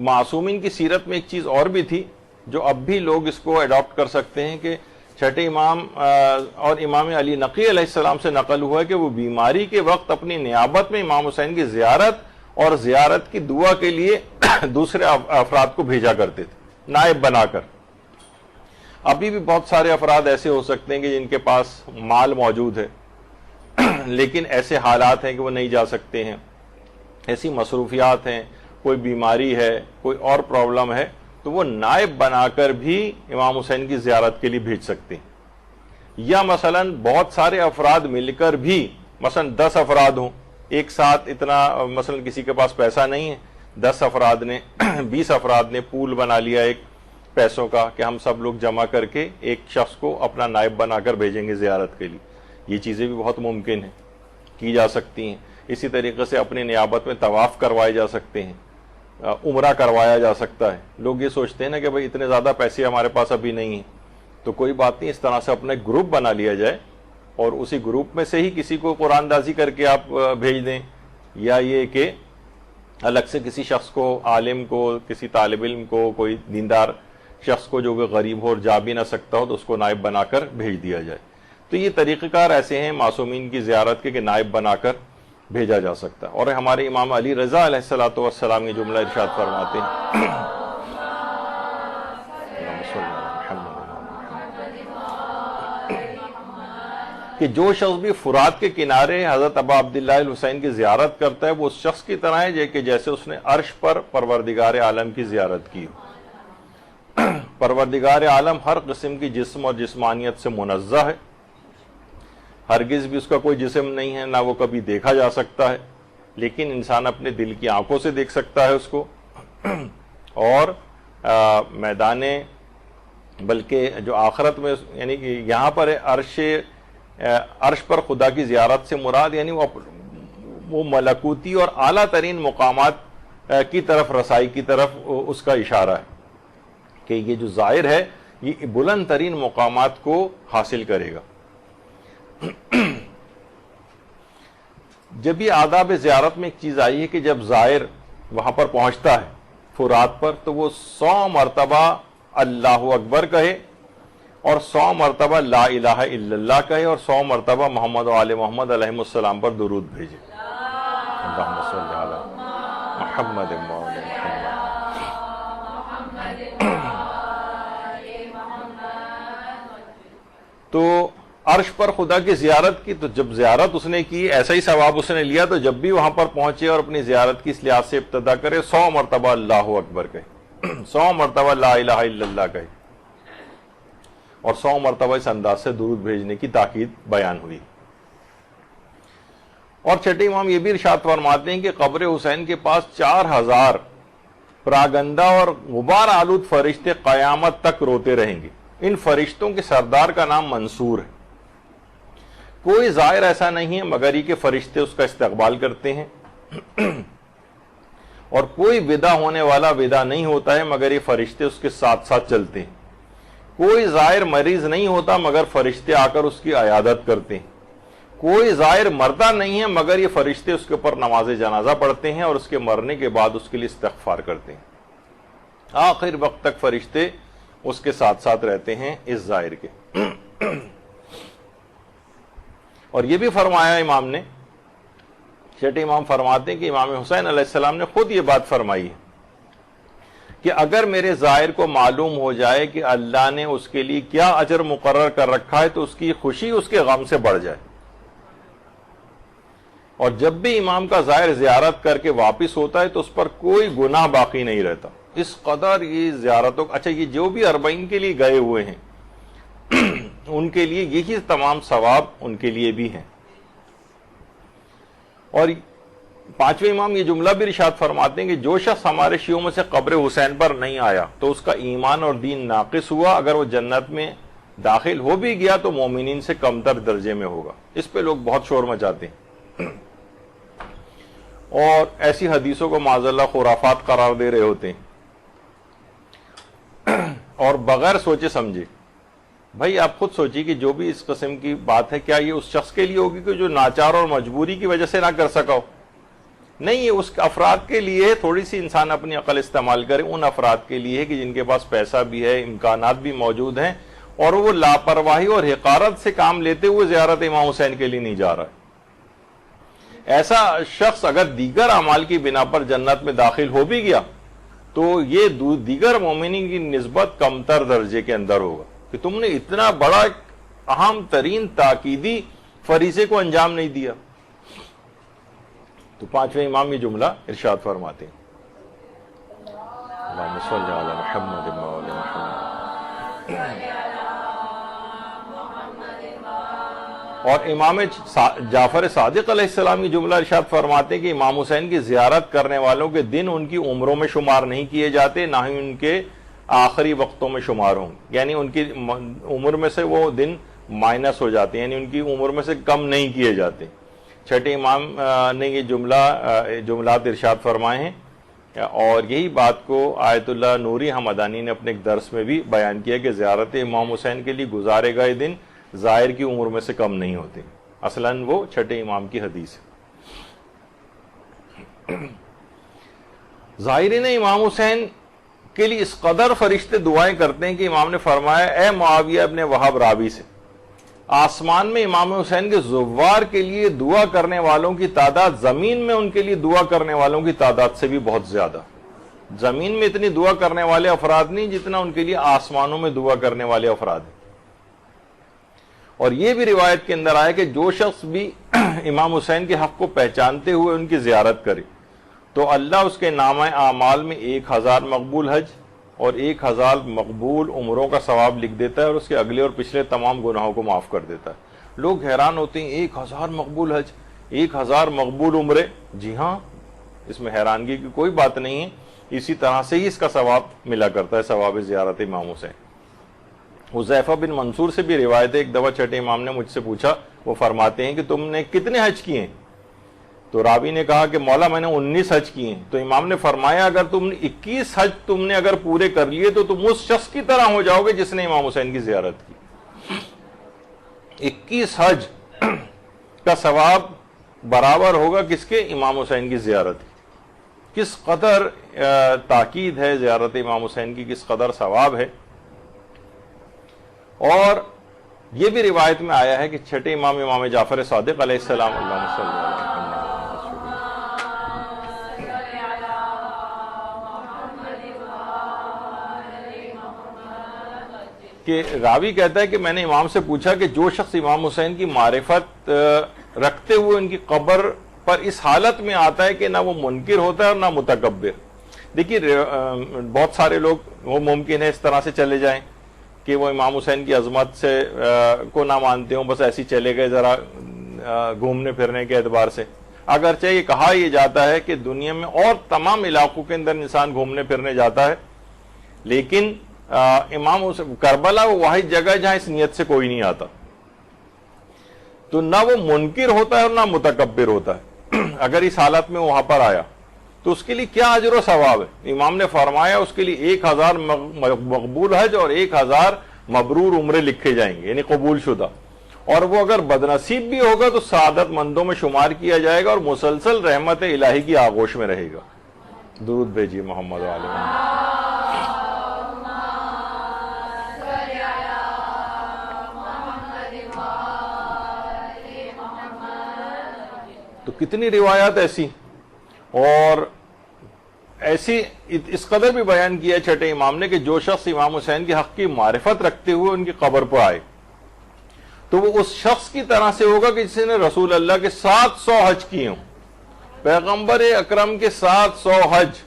معصومین کی سیرت میں ایک چیز اور بھی تھی جو اب بھی لوگ اس کو اڈاپٹ کر سکتے ہیں، کہ چھٹے امام اور امام علی نقی علیہ السلام سے نقل ہوا ہے کہ وہ بیماری کے وقت اپنی نیابت میں امام حسین کی زیارت اور زیارت کی دعا کے لیے دوسرے افراد کو بھیجا کرتے تھے نائب بنا کر۔ ابھی بھی بہت سارے افراد ایسے ہو سکتے ہیں کہ جن کے پاس مال موجود ہے لیکن ایسے حالات ہیں کہ وہ نہیں جا سکتے ہیں، ایسی مصروفیات ہیں، کوئی بیماری ہے، کوئی اور پرابلم ہے، تو وہ نائب بنا کر بھی امام حسین کی زیارت کے لیے بھیج سکتے ہیں۔ یا مثلا بہت سارے افراد مل کر بھی، مثلا 10 افراد ہوں ایک ساتھ، اتنا مثلا کسی کے پاس پیسہ نہیں ہے، 10 افراد نے 20 افراد نے پول بنا لیا ایک پیسوں کا کہ ہم سب لوگ جمع کر کے ایک شخص کو اپنا نائب بنا کر بھیجیں گے زیارت کے لیے۔ یہ چیزیں بھی بہت ممکن ہیں، کی جا سکتی ہیں۔ اسی طریقے سے اپنی نیابت میں طواف کروائے جا سکتے ہیں، عمرہ کروایا جا سکتا ہے۔ لوگ یہ سوچتے ہیں نا کہ بھئی اتنے زیادہ پیسے ہمارے پاس ابھی نہیں ہیں، تو کوئی بات نہیں، اس طرح سے اپنا ایک گروپ بنا لیا جائے اور اسی گروپ میں سے ہی کسی کو قرآن دازی کر کے آپ بھیج دیں، یا یہ کہ الگ سے کسی شخص کو، عالم کو، کسی طالب علم کو، کوئی دیندار شخص کو جو کہ غریب ہو اور جا بھی نہ سکتا ہو تو اس کو نائب بنا کر بھیج دیا جائے۔ تو یہ طریقہ کار ایسے ہیں معصومین کی زیارت کے کہ نائب بنا کر بھیجا جا سکتا ہے۔ اور ہمارے امام علی رضا علیہ السلام یہ جملہ ارشاد فرماتے ہیں کہ جو شخص بھی فرات کے کنارے حضرت ابا عبداللہ الحسین کی زیارت کرتا ہے وہ اس شخص کی طرح ہے کہ جیسے اس نے عرش پر پروردگار عالم کی زیارت کی ہو۔ پروردگار عالم ہر قسم کی جسم اور جسمانیت سے منزہ ہے، ہرگز بھی اس کا کوئی جسم نہیں ہے، نہ وہ کبھی دیکھا جا سکتا ہے، لیکن انسان اپنے دل کی آنکھوں سے دیکھ سکتا ہے اس کو، اور میدان بلکہ جو آخرت میں، یعنی کہ یہاں پر عرش پر خدا کی زیارت سے مراد یعنی وہ ملکوتی اور اعلیٰ ترین مقامات کی طرف رسائی کی طرف اس کا اشارہ ہے کہ یہ جو زائر ہے یہ بلند ترین مقامات کو حاصل کرے گا۔ جب یہ آداب زیارت میں ایک چیز آئی ہے کہ جب زائر وہاں پر پہنچتا ہے فرات پر تو وہ 100 مرتبہ اللہ اکبر کہے اور 100 مرتبہ لا الہ الا اللہ کہے اور 100 مرتبہ محمد و آل محمد علیہ السلام پر درود بھیجے۔ اللہم صلی علی محمد و آل محمد۔ تو عرش پر خدا کی زیارت کی، تو جب زیارت اس نے کی ایسا ہی ثواب اس نے لیا، تو جب بھی وہاں پر پہنچے اور اپنی زیارت کی اس لحاظ سے ابتدا کرے 100 مرتبہ اللہ اکبر کہے، 100 مرتبہ لا الہ الا اللہ کہے اور 100 مرتبہ اس انداز سے درود بھیجنے کی تاکید بیان ہوئی۔ اور چھٹے امام یہ بھی ارشاد فرماتے ہیں کہ قبر حسین کے پاس 4000 پراگندہ اور غبار آلود فرشتے قیامت تک روتے رہیں گے۔ ان فرشتوں کے سردار کا نام منصور ہے۔ کوئی زائر ایسا نہیں ہے مگر یہ کہ فرشتے اس کا استقبال کرتے ہیں اور کوئی ودا ہونے والا ودا نہیں ہوتا ہے مگر یہ فرشتے اس کے ساتھ ساتھ چلتے ہیں. کوئی زائر مریض نہیں ہوتا مگر فرشتے آ کر اس کی عیادت کرتے ہیں. کوئی زائر مرتا نہیں ہے مگر یہ فرشتے اس کے اوپر نماز جنازہ پڑھتے ہیں اور اس کے مرنے کے بعد اس کے لیے استغفار کرتے ہیں. آخر وقت تک فرشتے اس کے ساتھ ساتھ رہتے ہیں اس زائر کے. اور یہ بھی فرمایا امام نے، چھٹے امام فرماتے ہیں کہ امام حسین علیہ السلام نے خود یہ بات فرمائی ہے کہ اگر میرے زائر کو معلوم ہو جائے کہ اللہ نے اس کے لیے کیا اجر مقرر کر رکھا ہے تو اس کی خوشی اس کے غم سے بڑھ جائے. اور جب بھی امام کا زائر زیارت کر کے واپس ہوتا ہے تو اس پر کوئی گناہ باقی نہیں رہتا. اس قدر یہ زیارتوں، اچھا یہ جو بھی 40 کے لیے گئے ہوئے ہیں ان کے لیے یہی تمام ثواب ان کے لیے بھی ہیں. اور 5ویں امام یہ جملہ بھی ارشاد فرماتے ہیں کہ جو شخص ہمارے شیعوں میں سے قبر حسین پر نہیں آیا تو اس کا ایمان اور دین ناقص ہوا، اگر وہ جنت میں داخل ہو بھی گیا تو مومنین سے کمتر درجے میں ہوگا. اس پہ لوگ بہت شور مچاتے ہیں اور ایسی حدیثوں کو معاذ اللہ خرافات قرار دے رہے ہوتے ہیں اور بغیر سوچے سمجھے. بھائی آپ خود سوچیے کہ جو بھی اس قسم کی بات ہے کیا یہ اس شخص کے لیے ہوگی کہ جو ناچار اور مجبوری کی وجہ سے نہ کر سکا ہو؟ نہیں، یہ اس افراد کے لیے تھوڑی سی انسان اپنی عقل استعمال کرے. ان افراد کے لیے کہ جن کے پاس پیسہ بھی ہے، امکانات بھی موجود ہیں اور وہ لاپرواہی اور حقارت سے کام لیتے ہوئے زیارت امام حسین کے لیے نہیں جا رہا ہے. ایسا شخص اگر دیگر اعمال کی بنا پر جنت میں داخل ہو بھی گیا تو یہ دیگر مومنین کی نسبت کمتر درجے کے اندر ہوگا کہ تم نے اتنا بڑا اہم ترین تاکیدی فریضے کو انجام نہیں دیا. تو 5ویں امام یہ جملہ ارشاد فرماتے ہیں، اللہم صلی علی محمد و علی محمد. اور امام جعفر صادق علیہ السلام کی جملہ ارشاد فرماتے ہیں کہ امام حسین کی زیارت کرنے والوں کے دن ان کی عمروں میں شمار نہیں کیے جاتے، نہ ہی ان کے آخری وقتوں میں شمار ہوں. یعنی ان کی عمر میں سے وہ دن مائنس ہو جاتے ہیں، یعنی ان کی عمر میں سے کم نہیں کیے جاتے. چھٹے امام نے یہ جملات ارشاد فرمائے ہیں اور یہی بات کو آیت اللہ نوری حمدانی نے اپنے ایک درس میں بھی بیان کیا کہ زیارت امام حسین کے لیے گزارے گئے دن زائر کی عمر میں سے کم نہیں ہوتے. اصلاً وہ چھٹے امام کی حدیث ہے. زائرین امام حسین کے لیے اس قدر فرشتے دعائیں کرتے ہیں کہ امام نے فرمایا، اے معاویہ ابن وہب راوی سے، آسمان میں امام حسین کے زوار کے لیے دعا کرنے والوں کی تعداد زمین میں ان کے لیے دعا کرنے والوں کی تعداد سے بھی بہت زیادہ. زمین میں اتنی دعا کرنے والے افراد نہیں جتنا ان کے لیے آسمانوں میں دعا کرنے والے افراد ہیں. اور یہ بھی روایت کے اندر آیا کہ جو شخص بھی امام حسین کے حق کو پہچانتے ہوئے ان کی زیارت کرے تو اللہ اس کے نامہ اعمال میں 1000 مقبول حج اور 1000 مقبول عمروں کا ثواب لکھ دیتا ہے اور اس کے اگلے اور پچھلے تمام گناہوں کو معاف کر دیتا ہے. لوگ حیران ہوتے ہیں، 1000 مقبول حج، 1000 مقبول عمرے. جی ہاں، اس میں حیرانگی کی کوئی بات نہیں ہے. اسی طرح سے ہی اس کا ثواب ملا کرتا ہے، ثواب زیارت امام حسین. حذیفہ بن منصور سے بھی روایت ہے، ایک دفعہ چھٹے امام نے مجھ سے پوچھا، وہ فرماتے ہیں کہ تم نے کتنے حج کیے ہیں؟ تو راوی نے کہا کہ مولا میں نے 19 حج کیے ہیں. تو امام نے فرمایا اگر تم نے 21 حج تم نے اگر پورے کر لیے تو تم اس شخص کی طرح ہو جاؤ گے جس نے امام حسین کی زیارت کی. 21 حج کا ثواب برابر ہوگا کس کے؟ امام حسین کی زیارت کی. کس قدر تاکید ہے زیارت امام حسین کی، کس قدر ثواب ہے. اور یہ بھی روایت میں آیا ہے کہ چھٹے امام امام جعفر صادق علیہ السلام، اللہم صلی علی کہ راوی کہتا ہے کہ میں نے امام سے پوچھا کہ جو شخص امام حسین کی معرفت رکھتے ہوئے ان کی قبر پر اس حالت میں آتا ہے کہ نہ وہ منکر ہوتا ہے اور نہ متکبر. دیکھیے بہت سارے لوگ وہ ممکن ہے اس طرح سے چلے جائیں کہ وہ امام حسین کی عظمت سے کو نہ مانتے ہوں، بس ایسی چلے گئے ذرا گھومنے پھرنے کے اعتبار سے. اگرچہ یہ کہا یہ جاتا ہے کہ دنیا میں اور تمام علاقوں کے اندر انسان گھومنے پھرنے جاتا ہے، لیکن امام حسین کربلا وہ واحد جگہ ہے جہاں اس نیت سے کوئی نہیں آتا. تو نہ وہ منکر ہوتا ہے اور نہ متکبر ہوتا ہے. اگر اس حالت میں وہاں پر آیا تو اس کے لیے کیا اجر و ثواب ہے؟ امام نے فرمایا اس کے لیے 1000 مقبول حج اور 1000 مبرور عمرے لکھے جائیں گے، یعنی قبول شدہ، اور وہ اگر بدنصیب بھی ہوگا تو سعادت مندوں میں شمار کیا جائے گا اور مسلسل رحمت الہی کی آغوش میں رہے گا۔ درود بھیجیے محمد علیہ وسلم۔ تو کتنی روایات ایسی، اور ایسی اس قدر بھی بیان کیا چھٹے امام نے کہ جو شخص امام حسین کے حق کی معرفت رکھتے ہوئے ان کی قبر پر آئے تو وہ اس شخص کی طرح سے ہوگا کہ جس نے رسول اللہ کے 700 حج کیے ہوں، پیغمبر اکرم کے 700 حج۔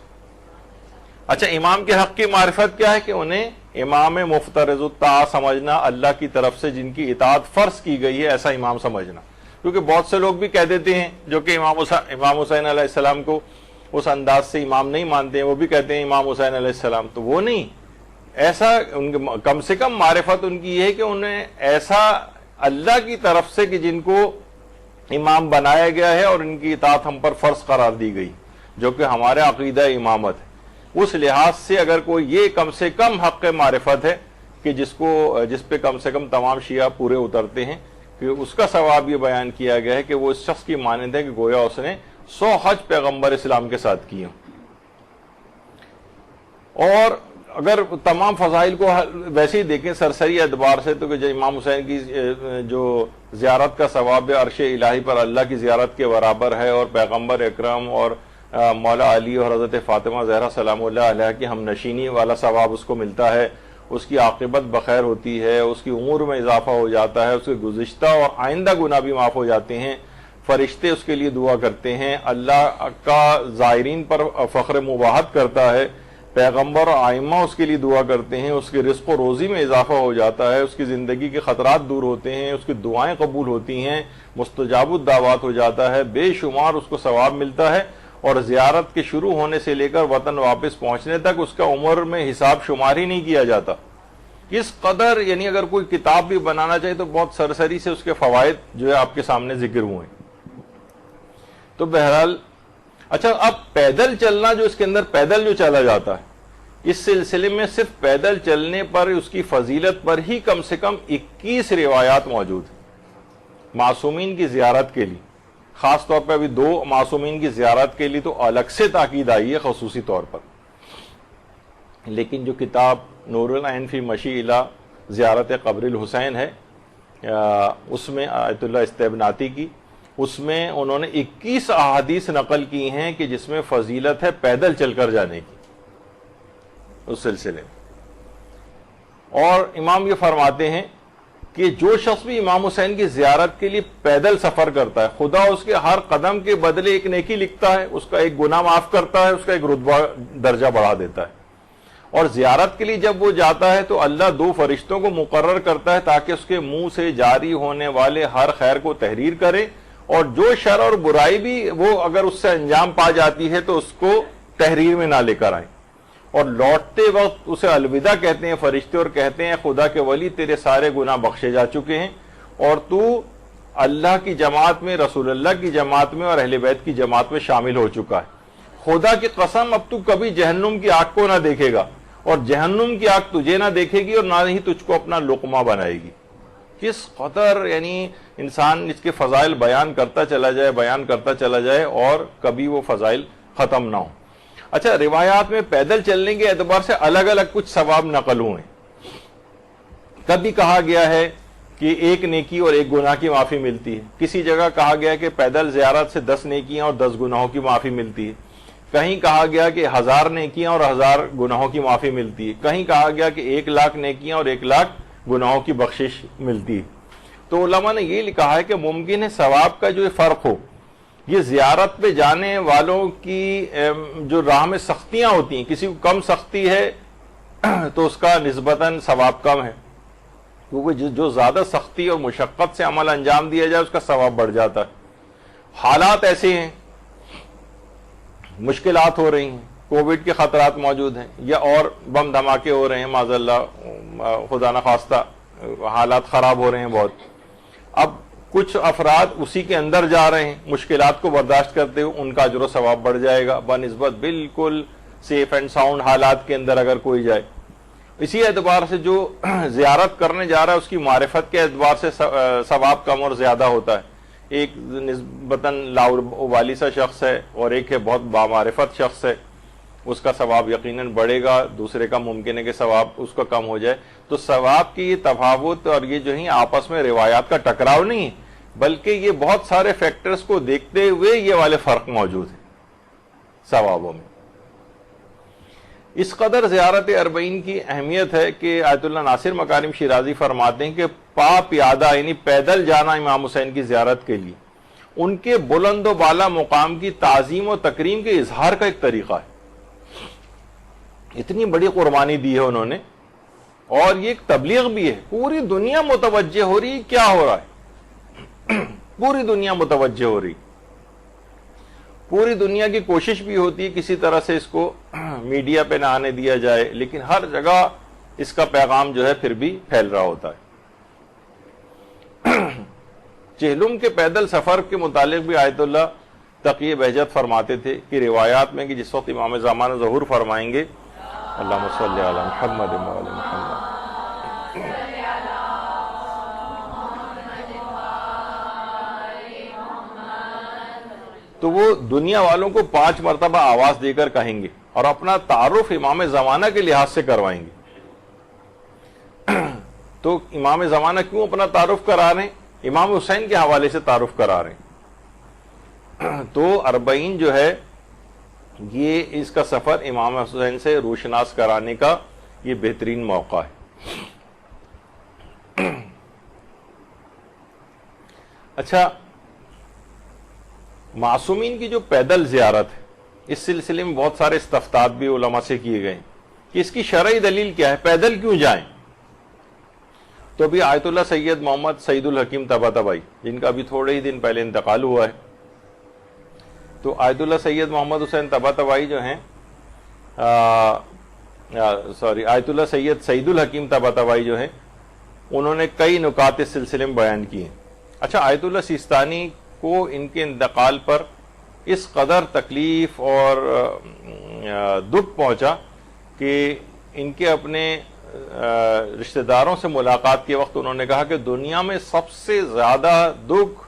اچھا، امام کے حق کی معرفت کیا ہے؟ کہ انہیں امام مفترض الطاعہ سمجھنا، اللہ کی طرف سے جن کی اطاعت فرض کی گئی ہے ایسا امام سمجھنا، کیونکہ بہت سے لوگ بھی کہہ دیتے ہیں جو کہ امام حسین علیہ السلام کو اس انداز سے امام نہیں مانتے ہیں، وہ بھی کہتے ہیں امام حسین علیہ السلام، تو وہ نہیں، ایسا ان کے کم سے کم معرفت ان کی یہ ہے کہ انہیں ایسا اللہ کی طرف سے کہ جن کو امام بنایا گیا ہے اور ان کی اطاعت ہم پر فرض قرار دی گئی، جو کہ ہمارا عقیدہ امامت ہے، اس لحاظ سے اگر کوئی یہ کم سے کم حق معرفت ہے کہ جس پہ کم سے کم تمام شیعہ پورے اترتے ہیں، کہ اس کا ثواب یہ بیان کیا گیا ہے کہ وہ اس شخص کی مانند ہے کہ گویا اس نے 100 حج پیغمبر اسلام کے ساتھ کیے۔ اور اگر تمام فضائل کو ویسے ہی دیکھیں سرسری اعتبار سے، تو کہ امام حسین کی جو زیارت کا ثواب عرش الہی پر اللہ کی زیارت کے برابر ہے، اور پیغمبر اکرم اور مولا علی اور حضرت فاطمہ زہرا سلام اللہ علیہ کی ہم نشینی والا ثواب اس کو ملتا ہے، اس کی عاقبت بخیر ہوتی ہے، اس کی عمر میں اضافہ ہو جاتا ہے، اس کے گزشتہ اور آئندہ گناہ بھی معاف ہو جاتے ہیں، فرشتے اس کے لیے دعا کرتے ہیں، اللہ کا زائرین پر فخر مباحت کرتا ہے، پیغمبر اور آئمہ اس کے لیے دعا کرتے ہیں، اس کے رزق و روزی میں اضافہ ہو جاتا ہے، اس کی زندگی کے خطرات دور ہوتے ہیں، اس کی دعائیں قبول ہوتی ہیں، مستجاب الدعوات ہو جاتا ہے، بے شمار اس کو ثواب ملتا ہے، اور زیارت کے شروع ہونے سے لے کر وطن واپس پہنچنے تک اس کا عمر میں حساب شمار ہی نہیں کیا جاتا۔ اس قدر، یعنی اگر کوئی کتاب بھی بنانا چاہے تو بہت سرسری سے اس کے فوائد جو ہے آپ کے سامنے ذکر ہوئے۔ تو بہرحال اچھا، اب پیدل چلنا، جو اس کے اندر پیدل جو چلا جاتا ہے، اس سلسلے میں صرف پیدل چلنے پر اس کی فضیلت پر ہی کم سے کم 21 روایات موجود ہیں معصومین کی زیارت کے لیے، خاص طور پر ابھی 2 معصومین کی زیارت کے لیے تو الگ سے تاکید آئی ہے خصوصی طور پر۔ لیکن جو کتاب نور العین فی مشی الی زیارت قبر الحسین ہے، اس میں آیت اللہ استبناتی کی، اس میں انہوں نے 21 احادیث نقل کی ہیں کہ جس میں فضیلت ہے پیدل چل کر جانے کی اس سلسلے میں۔ اور امام یہ فرماتے ہیں کہ جو شخص بھی امام حسین کی زیارت کے لیے پیدل سفر کرتا ہے، خدا اس کے ہر قدم کے بدلے ایک نیکی لکھتا ہے، اس کا ایک گناہ معاف کرتا ہے، اس کا ایک رتبہ درجہ بڑھا دیتا ہے۔ اور زیارت کے لیے جب وہ جاتا ہے تو اللہ 2 فرشتوں کو مقرر کرتا ہے تاکہ اس کے منہ سے جاری ہونے والے ہر خیر کو تحریر کرے، اور جو شر اور برائی بھی وہ اگر اس سے انجام پا جاتی ہے تو اس کو تحریر میں نہ لے کر آئیں، اور لوٹتے وقت اسے الوداع کہتے ہیں فرشتے، اور کہتے ہیں خدا کے ولی تیرے سارے گناہ بخشے جا چکے ہیں، اور تو اللہ کی جماعت میں، رسول اللہ کی جماعت میں اور اہل بیت کی جماعت میں شامل ہو چکا ہے۔ خدا کی قسم اب تو کبھی جہنم کی آگ کو نہ دیکھے گا، اور جہنم کی آگ تجھے نہ دیکھے گی، اور نہ ہی تجھ کو اپنا لقمہ بنائے گی۔ کس قدر یعنی انسان اس کے فضائل بیان کرتا چلا جائے اور کبھی وہ فضائل ختم نہ ہو۔ اچھا، روایات میں پیدل چلنے کے اعتبار سے الگ الگ کچھ ثواب نقل ہوئے۔ کبھی کہا گیا ہے کہ 1 نیکی اور 1 گناہ کی معافی ملتی ہے، کسی جگہ کہا گیا کہ پیدل زیارت سے 10 نیکیاں اور 10 گناہوں کی معافی ملتی ہے، کہیں کہا گیا کہ 1000 نیکیاں اور 1000 گناہوں کی معافی ملتی ہے، کہیں کہا گیا کہ 1,00,000 نیکیاں اور 1,00,000 گناہوں کی بخشش ملتی ہے۔ تو علماء نے یہ لکھا ہے کہ ممکن ہے ثواب کا جو فرق ہو، یہ زیارت پہ جانے والوں کی جو راہ میں سختیاں ہوتی ہیں، کسی کو کم سختی ہے تو اس کا نسبتاً ثواب کم ہے، کیونکہ جو زیادہ سختی اور مشقت سے عمل انجام دیا جائے اس کا ثواب بڑھ جاتا ہے۔ حالات ایسے ہیں، مشکلات ہو رہی ہیں، کووڈ کے خطرات موجود ہیں، یا اور بم دھماکے ہو رہے ہیں، معاذ اللہ خدا نخواستہ حالات خراب ہو رہے ہیں بہت۔ اب کچھ افراد اسی کے اندر جا رہے ہیں مشکلات کو برداشت کرتے ہوئے، ان کا اجر و ثواب بڑھ جائے گا بنسبت بالکل سیف اینڈ ساؤنڈ حالات کے اندر اگر کوئی جائے۔ اسی اعتبار سے جو زیارت کرنے جا رہا ہے اس کی معرفت کے اعتبار سے ثواب کم اور زیادہ ہوتا ہے۔ ایک نسبتاً لاوالی سا شخص ہے اور ایک ہے بہت بامعرفت شخص ہے، اس کا ثواب یقیناً بڑھے گا، دوسرے کا ممکن ہے کہ ثواب اس کا کم ہو جائے۔ تو ثواب کی یہ تفاوت اور یہ جو ہے آپس میں روایات کا ٹکراؤ نہیں ہے، بلکہ یہ بہت سارے فیکٹرز کو دیکھتے ہوئے یہ والے فرق موجود ہیں ثوابوں میں۔ اس قدر زیارت اربعین کی اہمیت ہے کہ آیت اللہ ناصر مکارم شیرازی فرماتے ہیں کہ پا پیادہ یعنی پیدل جانا امام حسین کی زیارت کے لیے ان کے بلند و بالا مقام کی تعظیم و تکریم کے اظہار کا ایک طریقہ ہے۔ اتنی بڑی قربانی دی ہے انہوں نے، اور یہ ایک تبلیغ بھی ہے، پوری دنیا متوجہ ہو رہی، کیا ہو رہا ہے پوری دنیا متوجہ ہو رہی، پوری دنیا کی کوشش بھی ہوتی ہے کسی طرح سے اس کو میڈیا پہ نہ آنے دیا جائے، لیکن ہر جگہ اس کا پیغام جو ہے پھر بھی پھیل رہا ہوتا ہے۔ چہلم کے پیدل سفر کے متعلق بھی آیت اللہ تقی بہجت فرماتے تھے کہ روایات میں کہ جس وقت امام زمانہ ظہور فرمائیں گے، اللہم صلی علی محمد و علی محمد، تو وہ دنیا والوں کو 5 مرتبہ آواز دے کر کہیں گے اور اپنا تعارف امام زمانہ کے لحاظ سے کروائیں گے۔ تو امام زمانہ کیوں اپنا تعارف کرا رہے ہیں؟ امام حسین کے حوالے سے تعارف کرا رہے ہیں۔ تو اربعین جو ہے یہ اس کا سفر امام حسین سے روشناس کرانے کا یہ بہترین موقع ہے۔ اچھا، معصومین کی جو پیدل زیارت ہے، اس سلسلے میں بہت سارے استفتاء بھی علماء سے کیے گئے کہ اس کی شرعی دلیل کیا ہے، پیدل کیوں جائیں؟ تو ابھی آیت اللہ سید محمد سعید الحکیم طباطبائی، جن کا ابھی تھوڑے ہی دن پہلے انتقال ہوا ہے، تو آیت اللہ سید محمد حسین طباطبائی جو ہیں آیت اللہ سعید الحکیم طباطبائی جو ہیں، انہوں نے کئی نکات اس سلسلے میں بیان کیے ہیں۔ اچھا، آیت اللہ سیستانی کو ان کے انتقال پر اس قدر تکلیف اور دکھ پہنچا کہ ان کے اپنے رشتہ داروں سے ملاقات کے وقت انہوں نے کہا کہ دنیا میں سب سے زیادہ دکھ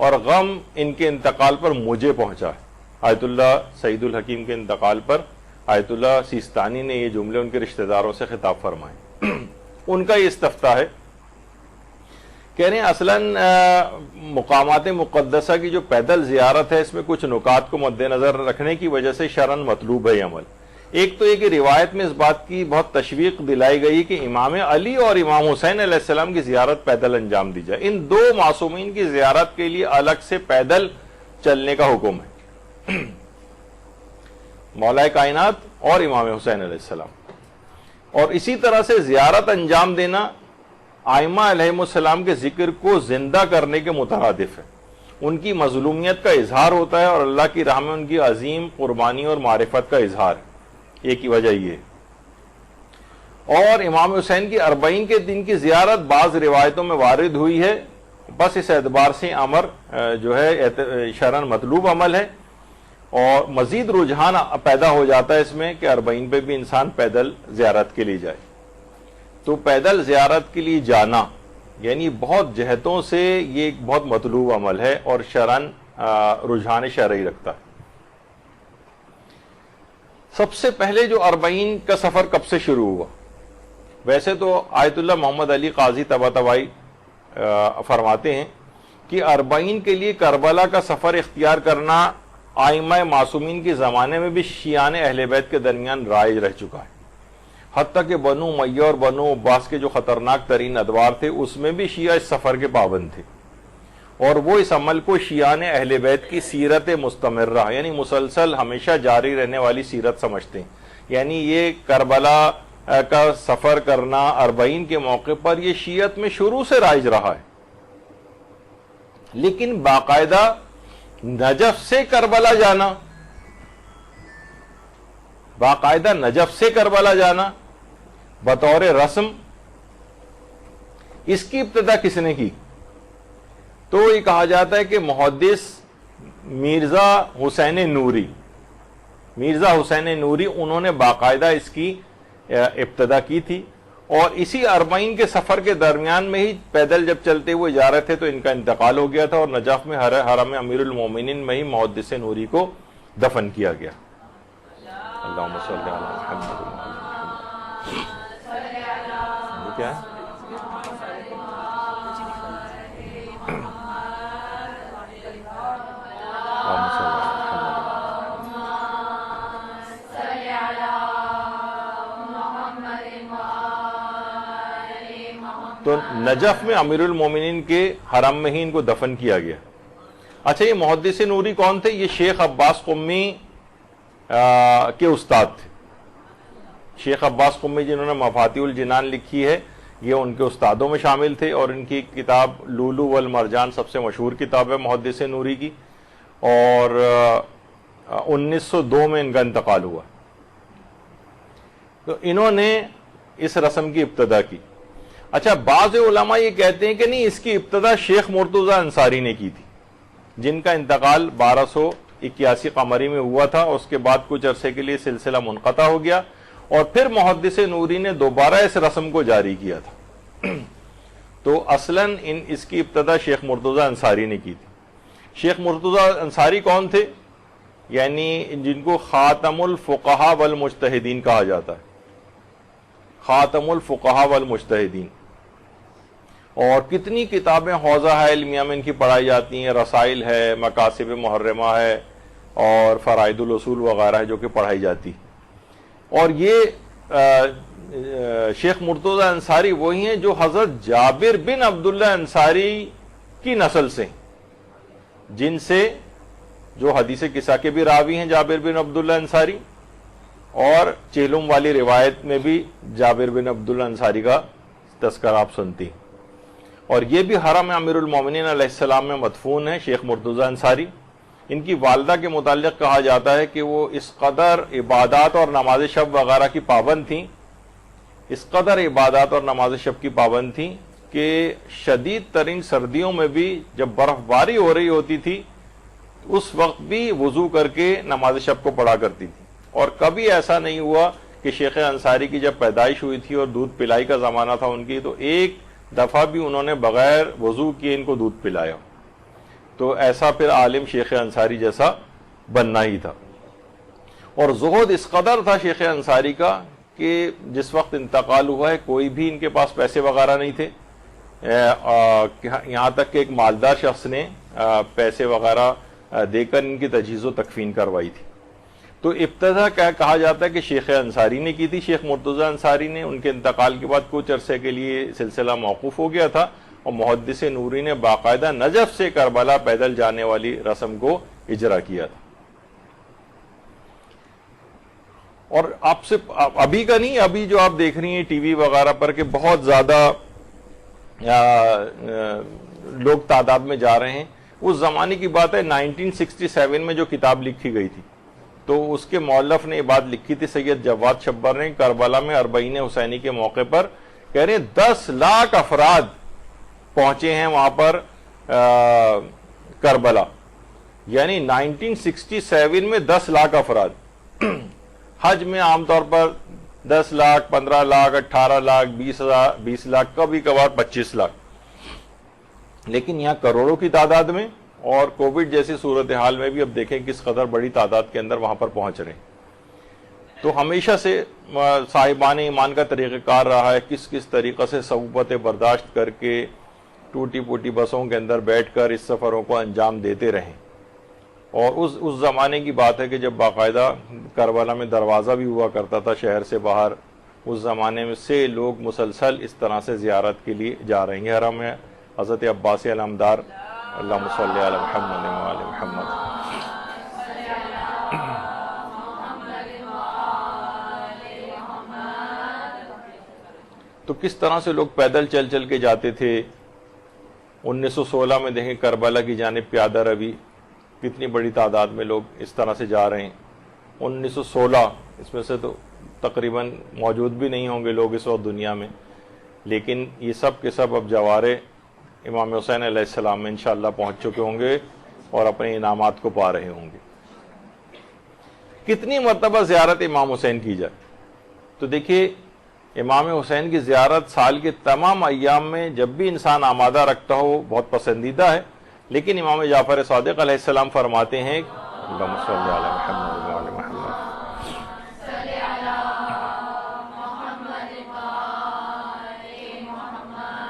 اور غم ان کے انتقال پر مجھے پہنچا ہے۔ آیت اللہ سعید الحکیم کے انتقال پر آیت اللہ سیستانی نے یہ جملے ان کے رشتہ داروں سے خطاب فرمائے۔ ان کا یہ استفتاء ہے، کہہ رہے ہیں اصلاً مقامات مقدسہ کی جو پیدل زیارت ہے، اس میں کچھ نکات کو مد نظر رکھنے کی وجہ سے شرعاً مطلوب ہے یہ عمل۔ ایک تو یہ کہ روایت میں اس بات کی بہت تشویق دلائی گئی کہ امام علی اور امام حسین علیہ السلام کی زیارت پیدل انجام دی جائے۔ ان دو معصومین کی زیارت کے لیے الگ سے پیدل چلنے کا حکم ہے، مولا کائنات اور امام حسین علیہ السلام۔ اور اسی طرح سے زیارت انجام دینا ائمہ علیہم السلام کے ذکر کو زندہ کرنے کے مترادف ہے، ان کی مظلومیت کا اظہار ہوتا ہے اور اللہ کی راہ میں ان کی عظیم قربانی اور معرفت کا اظہار ہے۔ ایک ہی وجہ یہ ہے۔ اور امام حسین کی اربعین کے دن کی زیارت بعض روایتوں میں وارد ہوئی ہے، بس اس اعتبار سے امر جو ہے شرعاً مطلوب عمل ہے، اور مزید رجحان پیدا ہو جاتا ہے اس میں کہ اربعین پہ بھی انسان پیدل زیارت کے لیے جائے۔ تو پیدل زیارت کے لیے جانا یعنی بہت جہتوں سے یہ ایک بہت مطلوب عمل ہے اور شرعاً رجحان شرعی رکھتا ہے۔ سب سے پہلے جو اربعین کا سفر کب سے شروع ہوا؟ ویسے تو آیت اللہ محمد علی قاضی طباطبائی فرماتے ہیں کہ اربعین کے لیے کربلا کا سفر اختیار کرنا ائمہ معصومین کے زمانے میں بھی شیعان اہل بیت کے درمیان رائج رہ چکا ہے، حتیٰ کہ بنو امیہ اور بنو عباس کے جو خطرناک ترین ادوار تھے اس میں بھی شیعہ اس سفر کے پابند تھے، اور وہ اس عمل کو شیعان اہل بیت کی سیرت مستمرہ یعنی مسلسل ہمیشہ جاری رہنے والی سیرت سمجھتے ہیں۔ یعنی یہ کربلا کا سفر کرنا اربعین کے موقع پر یہ شیعت میں شروع سے رائج رہا ہے، لیکن باقاعدہ نجف سے کربلا جانا، باقاعدہ نجف سے کربلا جانا بطور رسم، اس کی ابتدا کس نے کی؟ تو یہ کہا جاتا ہے کہ محدث مرزا حسین نوری انہوں نے باقاعدہ اس کی ابتدا کی تھی، اور اسی 40 کے سفر کے درمیان میں ہی پیدل جب چلتے ہوئے جا رہے تھے تو ان کا انتقال ہو گیا تھا، اور نجف میں حرم امیر المومنین میں ہی محدث نوری کو دفن کیا گیا۔ اللہم صلی علی محمد۔ یہ کیا ہے؟ تو نجف میں امیر المومنین کے حرم میں ہی ان کو دفن کیا گیا۔ اچھا، یہ محدث نوری کون تھے؟ یہ شیخ عباس قمی کے استاد تھے۔ شیخ عباس قمی جنہوں نے مفاتیح الجنان لکھی ہے، یہ ان کے استادوں میں شامل تھے، اور ان کی کتاب لولو والمرجان سب سے مشہور کتاب ہے محدث نوری کی، اور 1902 میں ان کا انتقال ہوا۔ تو انہوں نے اس رسم کی ابتدا کی۔ اچھا، بعض علماء یہ کہتے ہیں کہ نہیں، اس کی ابتدا شیخ مرتضی انصاری نے کی تھی، جن کا انتقال 1281 قمری میں ہوا تھا۔ اس کے بعد کچھ عرصے کے لیے سلسلہ منقطع ہو گیا، اور پھر محدث نوری نے دوبارہ اس رسم کو جاری کیا تھا۔ تو اصلاً اس کی ابتدا شیخ مرتضی انصاری نے کی تھی۔ شیخ مرتضی انصاری کون تھے؟ یعنی جن کو خاتم الفقہاء والمجتہدین کہا جاتا ہے، خاتم الفقہاء والمجتہدین۔ اور کتنی کتابیں حوزہ علمیہ میں ان کی پڑھائی جاتی ہیں، رسائل ہے، مکاسب محرمہ ہے، اور فرائض الاصول وغیرہ ہے جو کہ پڑھائی جاتی۔ اور یہ شیخ مرتضی انصاری وہی ہیں جو حضرت جابر بن عبداللہ انصاری کی نسل سے، جن سے جو حدیث قصہ کے بھی راوی ہیں جابر بن عبداللہ انصاری، اور چیلم والی روایت میں بھی جابر بن عبداللہ انصاری کا تذکرہ آپ سنتی ہیں۔ اور یہ بھی حرم امیر المومنین علیہ السلام میں مدفون ہے شیخ مرتضی انصاری۔ ان کی والدہ کے متعلق کہا جاتا ہے کہ وہ اس قدر عبادات اور نماز شب وغیرہ کی پابند تھیں، اس قدر عبادات اور نماز شب کی پابند تھیں کہ شدید ترین سردیوں میں بھی جب برف باری ہو رہی ہوتی تھی اس وقت بھی وضو کر کے نماز شب کو پڑھا کرتی تھی۔ اور کبھی ایسا نہیں ہوا کہ شیخ انصاری کی جب پیدائش ہوئی تھی اور دودھ پلائی کا زمانہ تھا ان کی، تو ایک دفعہ بھی انہوں نے بغیر وضو کیے ان کو دودھ پلایا۔ تو ایسا پھر عالم شیخ انصاری جیسا بننا ہی تھا۔ اور زہد اس قدر تھا شیخ انصاری کا کہ جس وقت انتقال ہوا ہے کوئی بھی ان کے پاس پیسے وغیرہ نہیں تھے، یہاں تک کہ ایک مالدار شخص نے پیسے وغیرہ دے کر ان کی تجہیز و تکفین کروائی تھی۔ تو ابتدا کہا جاتا ہے کہ شیخ انصاری نے کی تھی، شیخ مرتضی انصاری نے۔ ان کے انتقال کے بعد کچھ عرصے کے لیے سلسلہ موقوف ہو گیا تھا، اور محدث نوری نے باقاعدہ نجف سے کربلا پیدل جانے والی رسم کو اجرا کیا تھا۔ اور آپ سے ابھی کا نہیں، ابھی جو آپ دیکھ رہی ہیں ٹی وی وغیرہ پر کہ بہت زیادہ لوگ تعداد میں جا رہے ہیں، اس زمانے کی بات ہے 1967 میں جو کتاب لکھی گئی تھی، تو اس کے مؤلف نے یہ بات لکھی تھی سید جواد شبر نے، کربلا میں 40 حسینی کے موقع پر کہہ رہے ہیں 10 لاکھ افراد پہنچے ہیں وہاں پر کربلا، یعنی 1967 میں 10 لاکھ افراد۔ حج میں عام طور پر 10 لاکھ 15 لاکھ 18 لاکھ 20 لاکھ کبھی کبھار 25 لاکھ، لیکن یہاں کروڑوں کی تعداد میں، اور کووڈ جیسی صورتحال میں بھی اب دیکھیں کس قدر بڑی تعداد کے اندر وہاں پر پہنچ رہے ہیں۔ تو ہمیشہ سے صاحبان ایمان کا طریقہ کار رہا ہے کس طریقے سے صعوبت برداشت کر کے ٹوٹی پوٹی بسوں کے اندر بیٹھ کر اس سفروں کو انجام دیتے رہیں۔ اور اس زمانے کی بات ہے کہ جب باقاعدہ کربلا میں دروازہ بھی ہوا کرتا تھا شہر سے باہر، اس زمانے میں سے لوگ مسلسل اس طرح سے زیارت کے لیے جا رہے ہیں۔ حرم میں حضرت عباس علمدار، اللہم صلی علی محمد وآل محمد۔ تو کس طرح سے لوگ پیدل چل چل کے جاتے تھے۔ 1916 میں دیکھیں کربلا کی جانب پیادہ روی، کتنی بڑی تعداد میں لوگ اس طرح سے جا رہے ہیں۔ 1916 اس میں سے تو تقریباً موجود بھی نہیں ہوں گے لوگ اس وقت دنیا میں، لیکن یہ سب کے سب اب جوارے امام حسین علیہ السلام میں انشاءاللہ پہنچ چکے ہوں گے اور اپنے انعامات کو پا رہے ہوں گے۔ کتنی مرتبہ زیارت امام حسین کی جائے؟ تو دیکھیے امام حسین کی زیارت سال کے تمام ایام میں جب بھی انسان آمادہ رکھتا ہو بہت پسندیدہ ہے، لیکن امام جعفر صادق علیہ السلام فرماتے ہیں اللہم صلی علی محمد وعلی محمد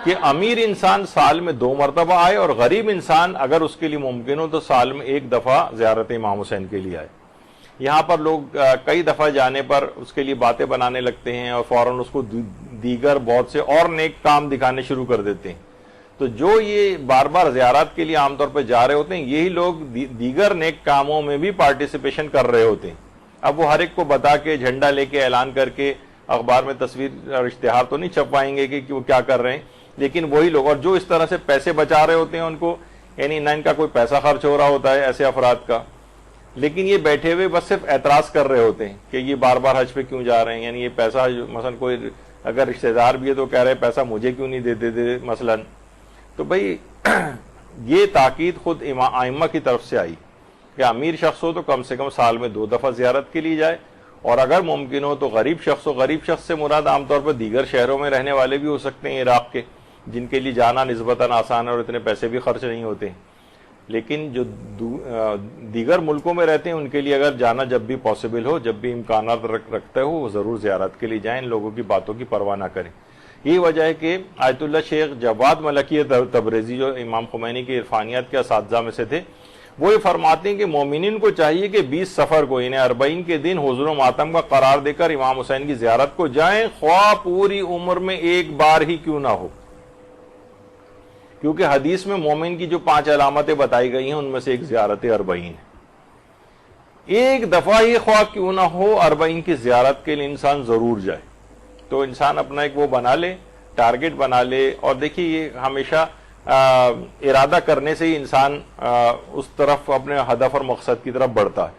کہ امیر انسان سال میں 2 مرتبہ آئے اور غریب انسان اگر اس کے لیے ممکن ہو تو سال میں 1 دفعہ زیارت امام حسین کے لیے آئے۔ یہاں پر لوگ کئی دفعہ جانے پر اس کے لیے باتیں بنانے لگتے ہیں اور فوراً اس کو دیگر بہت سے اور نیک کام دکھانے شروع کر دیتے ہیں۔ تو جو یہ بار بار زیارات کے لیے عام طور پہ جا رہے ہوتے ہیں، یہی لوگ دیگر نیک کاموں میں بھی پارٹیسپیشن کر رہے ہوتے ہیں۔ اب وہ ہر ایک کو بتا کے جھنڈا لے کے اعلان کر کے اخبار میں تصویر اور اشتہار تو نہیں چھپائیں گے کہ وہ کیا کر رہے ہیں، لیکن وہی لوگ، اور جو اس طرح سے پیسے بچا رہے ہوتے ہیں ان کو، یعنی نہ ان کا کوئی پیسہ خرچ ہو رہا ہوتا ہے ایسے افراد کا، لیکن یہ بیٹھے ہوئے بس صرف اعتراض کر رہے ہوتے ہیں کہ یہ بار بار حج پہ کیوں جا رہے ہیں، یعنی یہ پیسہ مثلا کوئی اگر رشتہ دار بھی ہے تو کہہ رہے پیسہ مجھے کیوں نہیں دیتے مثلا۔ تو بھائی یہ تاکید خود ائمہ کی طرف سے آئی کہ امیر شخص ہو تو کم سے کم سال میں 2 دفعہ زیارت کے لیے جائے، اور اگر ممکن ہو تو غریب شخص ہو۔ غریب شخص سے مراد عام طور پر دیگر شہروں میں رہنے والے بھی ہو سکتے ہیں عراق کے، جن کے لیے جانا نسبتاً آسان ہے اور اتنے پیسے بھی خرچ نہیں ہوتے ہیں، لیکن جو دیگر ملکوں میں رہتے ہیں ان کے لیے اگر جانا جب بھی پاسبل ہو، جب بھی امکانات رکھتے ہو، وہ ضرور زیارت کے لیے جائیں، ان لوگوں کی باتوں کی پرواہ نہ کریں۔ یہی وجہ ہے کہ آیت اللہ شیخ جواد ملکی تبریزی جو امام خمینی کے عرفانیات کے اساتذہ میں سے تھے، وہ یہ فرماتے ہیں کہ مومنین کو چاہیے کہ 20 سفر کو، یعنی 40 کے دن حضور و ماتم کا قرار دے کر امام حسین کی زیارت کو جائیں، خواہ پوری عمر میں 1 بار ہی کیوں نہ ہو، کیونکہ حدیث میں مومن کی جو 5 علامتیں بتائی گئی ہیں ان میں سے ایک زیارت 40 ہے۔ 1 دفعہ ہی خواہ کیوں نہ ہو 40 کی زیارت کے لیے انسان ضرور جائے۔ تو انسان اپنا ایک وہ بنا لے، ٹارگٹ بنا لے، اور دیکھیے یہ ہمیشہ ارادہ کرنے سے ہی انسان اس طرف اپنے ہدف اور مقصد کی طرف بڑھتا ہے۔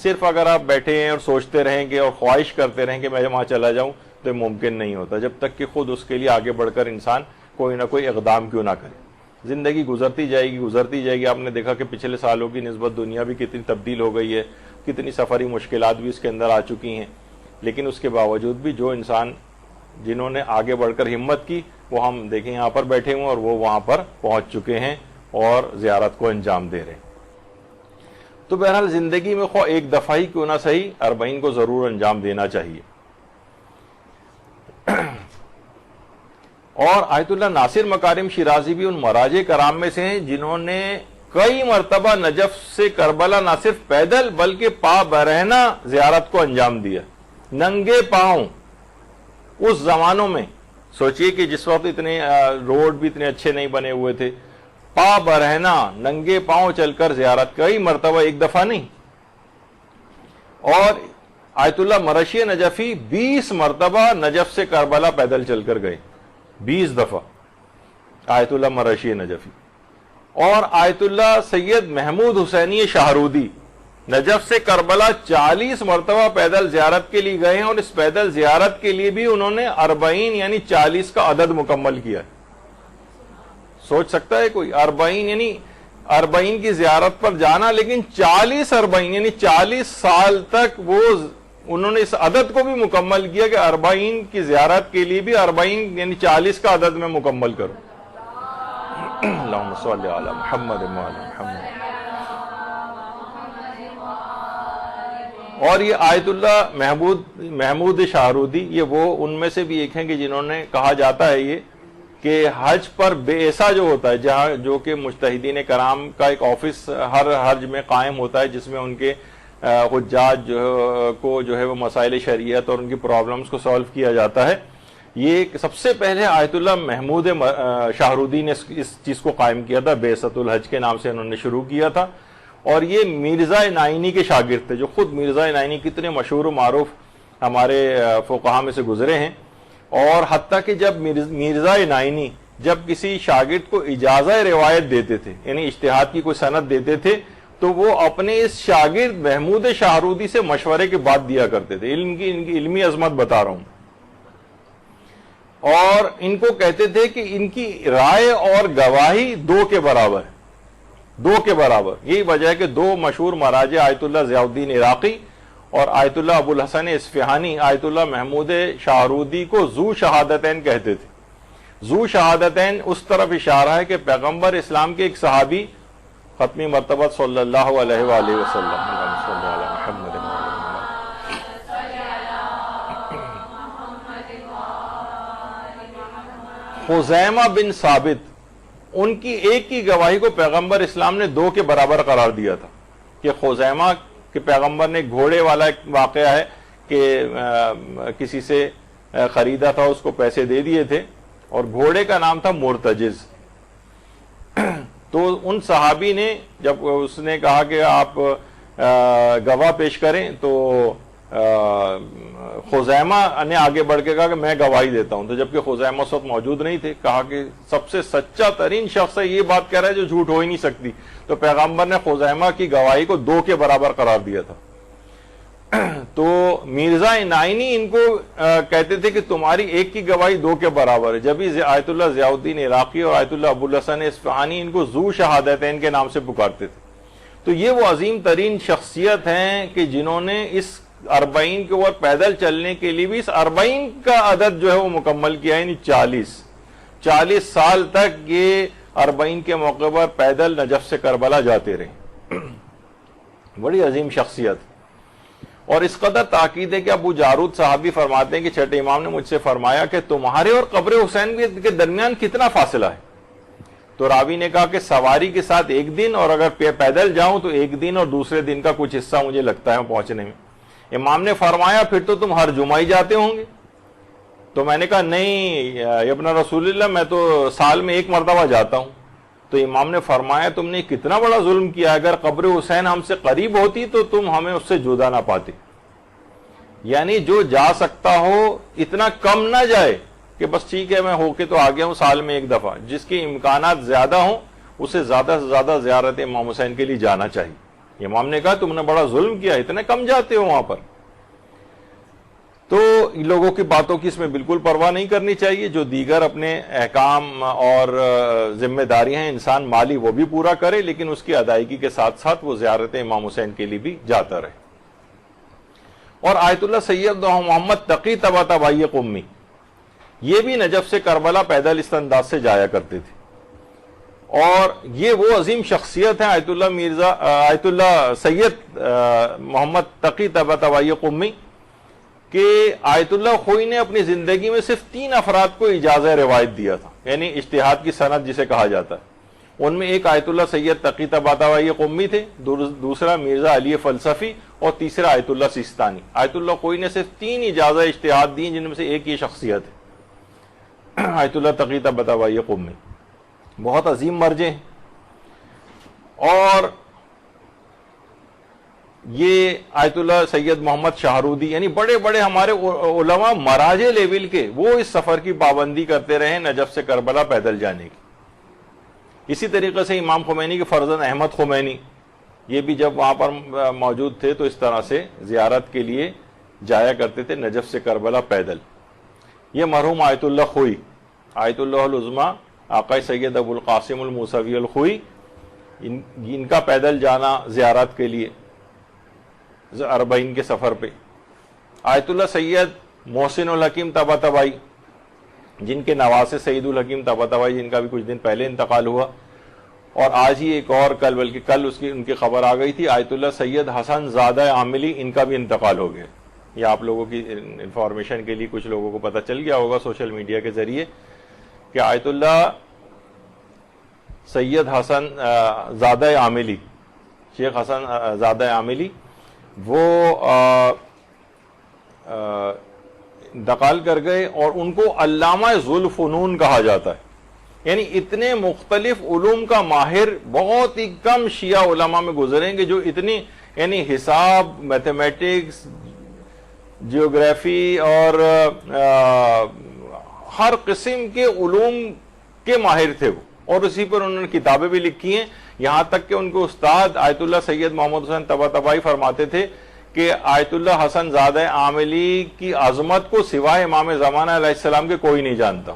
صرف اگر آپ بیٹھے ہیں اور سوچتے رہیں گے اور خواہش کرتے رہیں کہ میں وہاں چلا جاؤں تو ممکن نہیں ہوتا، جب تک کہ خود اس کے لیے آگے بڑھ کر انسان کوئی نہ کوئی اقدام کیوں نہ کرے۔ زندگی گزرتی جائے گی۔ آپ نے دیکھا کہ پچھلے سالوں کی نسبت دنیا بھی کتنی تبدیل ہو گئی ہے، کتنی سفری مشکلات بھی اس کے اندر آ چکی ہیں، لیکن اس کے باوجود بھی جو انسان جنہوں نے آگے بڑھ کر ہمت کی، وہ ہم دیکھیں یہاں پر بیٹھے ہوئے اور وہ وہاں پر پہنچ چکے ہیں اور زیارت کو انجام دے رہے ہیں۔ تو بہرحال زندگی میں خواہ 1 دفعہ ہی کیوں نہ صحیح 40 کو ضرور انجام دینا چاہیے۔ اور آیت اللہ ناصر مکارم شیرازی بھی ان مراجع کرام میں سے ہیں جنہوں نے کئی مرتبہ نجف سے کربلا نہ صرف پیدل بلکہ پا برہنہ زیارت کو انجام دیا، ننگے پاؤں۔ اس زمانوں میں سوچئے کہ جس وقت اتنے روڈ بھی اتنے اچھے نہیں بنے ہوئے تھے، پا برہنہ ننگے پاؤں چل کر زیارت، کئی مرتبہ 1 دفعہ نہیں۔ اور آیت اللہ مرشی نجفی 20 مرتبہ نجف سے کربلا پیدل چل کر گئے، 20 دفعہ آیت اللہ مرشی نجفی۔ اور آیت اللہ سید محمود حسینی شاہرودی نجف سے کربلا 40 مرتبہ پیدل زیارت کے لیے گئے ہیں، اور اس پیدل زیارت کے لیے بھی انہوں نے 40 یعنی 40 کا عدد مکمل کیا ہے۔ سوچ سکتا ہے کوئی 40 یعنی 40 کی زیارت پر جانا، لیکن 40 یعنی 40 سال تک وہ انہوں نے اس عدد کو بھی مکمل کیا کہ 40 کی زیارت کے لیے بھی 40 یعنی 40 کا عدد میں مکمل کرو۔ اللہم صلی علی محمد وعلی محمد۔ اور یہ آیت اللہ محمود شاہرودی، یہ وہ ان میں سے بھی ایک ہیں کہ جنہوں نے کہا جاتا ہے یہ کہ حج پر بیسا جو ہوتا ہے، جہاں جو کہ مجتہدین کرام کا ایک آفس ہر حج میں قائم ہوتا ہے، جس میں ان کے حجاج کو جو ہے وہ مسائل شریعت اور ان کی پرابلمز کو سالو کیا جاتا ہے۔ یہ سب سے پہلے آیت اللہ محمود شاہرودی نے اس چیز کو قائم کیا تھا، بعثت الحج کے نام سے انہوں نے شروع کیا تھا، اور یہ مرزا نائینی کے شاگرد تھے، جو خود مرزا نائینی کتنے مشہور و معروف ہمارے فقہا میں سے گزرے ہیں۔ اور حتیٰ کہ جب مرزا نائینی جب کسی شاگرد کو اجازہ روایت دیتے تھے، یعنی اجتہاد کی کوئی سند دیتے تھے، تو وہ اپنے اس شاگرد محمود شاہرودی سے مشورے کے بعد دیا کرتے تھے۔ ان کی علمی عظمت بتا رہا ہوں۔ اور ان کو کہتے تھے کہ ان کی رائے اور گواہی دو کے برابر ہے، دو کے برابر. یہی وجہ ہے کہ دو مشہور مراجع آیت اللہ ضیاء الدین عراقی اور آیت اللہ ابو الحسن اصفہانی آیت اللہ محمود شاہرودی کو ذو شہادتین کہتے تھے. ذو شہادتین اس طرف اشارہ ہے کہ پیغمبر اسلام کے ایک صحابی ختمی مرتبہ صلی اللہ علیہ وآلہ وسلم خزیمہ بن ثابت، ان کی ایک کی گواہی کو پیغمبر اسلام نے دو کے برابر قرار دیا تھا. کہ خزیمہ کہ پیغمبر نے گھوڑے والا ایک واقعہ ہے کہ کسی سے خریدا تھا، اس کو پیسے دے دیے تھے اور گھوڑے کا نام تھا مرتجز. تو ان صحابی نے جب اس نے کہا کہ آپ گواہ پیش کریں تو خزیمہ نے آگے بڑھ کے کہا کہ میں گواہی دیتا ہوں. تو جبکہ خزیمہ اس وقت موجود نہیں تھے، کہا کہ سب سے سچا ترین شخص ہے، یہ بات کہہ رہا ہے جو جھوٹ ہو ہی نہیں سکتی. تو پیغمبر نے خزیمہ کی گواہی کو دو کے برابر قرار دیا تھا. تو مرزا نائینی ان کو کہتے تھے کہ تمہاری ایک کی گواہی دو کے برابر ہے. جبھی آیت اللہ ضیاء الدین عراقی اور آیت اللہ ابو الحسن اصفہانی ان کو ذو شہادتین کے نام سے پکارتے تھے. تو یہ وہ عظیم ترین شخصیت ہیں کہ جنہوں نے اس 40 کے اوپر پیدل چلنے کے لیے بھی اس 40 کا عدد جو ہے وہ مکمل کیا، یعنی 40 سال تک یہ 40 کے موقع پر پیدل نجف سے کربلا جاتے رہے. بڑی عظیم شخصیت. اور اس قدر تاکید ہے کہ ابو جارود صحابی فرماتے ہیں کہ چھٹے امام نے مجھ سے فرمایا کہ تمہارے اور قبر حسین کے درمیان کتنا فاصلہ ہے؟ تو راوی نے کہا کہ سواری کے ساتھ 1 دن، اور اگر پیدل جاؤں تو 1 دن اور دوسرے دن کا کچھ حصہ مجھے لگتا ہے پہنچنے میں. امام نے فرمایا پھر تو تم ہر جمعہ ہی جاتے ہوں گے؟ تو میں نے کہا نہیں ابن رسول اللہ، میں تو سال میں 1 مرتبہ جاتا ہوں. تو امام نے فرمایا تم نے کتنا بڑا ظلم کیا، اگر قبر حسین ہم سے قریب ہوتی تو تم ہمیں اس سے جدا نہ پاتے. یعنی جو جا سکتا ہو اتنا کم نہ جائے کہ بس ٹھیک ہے میں ہو کے تو آ گیا ہوں سال میں 1 دفعہ. جس کے امکانات زیادہ ہوں اسے زیادہ سے زیادہ زیارت امام حسین کے لیے جانا چاہیے. امام نے کہا تم نے بڑا ظلم کیا، اتنے کم جاتے ہو وہاں پر. تو لوگوں کی باتوں کی اس میں بالکل پرواہ نہیں کرنی چاہیے. جو دیگر اپنے احکام اور ذمہ داریاں ہیں انسان مالی وہ بھی پورا کرے، لیکن اس کی ادائیگی کے ساتھ ساتھ وہ زیارت امام حسین کے لیے بھی جاتا رہے. اور آیت اللہ سید محمد تقی طباطبائی قمی یہ بھی نجف سے کربلا پیدل اس انداز سے جایا کرتے تھے. اور یہ وہ عظیم شخصیت ہے آیت اللہ سید محمد تقی طباطبائی قمی کہ آیت اللہ خوئی نے اپنی زندگی میں صرف 3 افراد کو اجازہ روایت دیا تھا، یعنی اجتہاد کی سند جسے کہا جاتا ہے. ان میں ایک آیت اللہ سید تقی طباطبائی قمی تھے، دوسرا مرزا علی فلسفی، اور تیسرا آیت اللہ سیستانی. آیت اللہ خوئی نے صرف 3 اجازہ اجتہاد دی جن میں سے ایک یہ شخصیت ہے آیت اللہ تقی طباطبائی قمی. بہت عظیم مرجع ہیں. اور یہ آیت اللہ سید محمد شاہرودی یعنی بڑے بڑے ہمارے علماء مراجع لیول کے وہ اس سفر کی پابندی کرتے رہے نجف سے کربلا پیدل جانے کی. اسی طریقے سے امام خمینی کے فرزند احمد خمینی یہ بھی جب وہاں پر موجود تھے تو اس طرح سے زیارت کے لیے جایا کرتے تھے نجف سے کربلا پیدل. یہ مرحوم آیت اللہ خوئی، آیت اللہ العظمیٰ آقا سید ابو القاسم الموسوی الخوئی، ان کا پیدل جانا زیارت کے لیے 40 کے سفر پہ. آیت اللہ سید محسن الحکیم طباطبائی جن کے نواسے سعید الحکیم طباطبائی جن کا بھی کچھ دن پہلے انتقال ہوا. اور آج ہی ایک اور بلکہ کل ان کی خبر آ گئی تھی، آیت اللہ سید حسن زادہ عاملی ان کا بھی انتقال ہو گیا. یہ آپ لوگوں کی انفارمیشن کے لیے کچھ لوگوں کو پتہ چل گیا ہوگا سوشل میڈیا کے ذریعے کہ آیت اللہ سید حسن زادہ عاملی، شیخ حسن زادہ عاملی وہ انتقال کر گئے. اور ان کو علامہ ذوالفنون کہا جاتا ہے، یعنی اتنے مختلف علوم کا ماہر بہت ہی کم شیعہ علماء میں گزریں گے جو اتنی یعنی حساب، میتھمیٹکس، جیوگرافی اور ہر قسم کے علوم کے ماہر تھے وہ. اور اسی پر انہوں نے کتابیں بھی لکھی ہیں. یہاں تک کہ ان کے استاد آیت اللہ سید محمد حسین طباطبائی فرماتے تھے کہ کہ آیت اللہ حسن زادہ عاملی کی عظمت کو سوائے امام زمانہ علیہ السلام کے کوئی نہیں جانتا.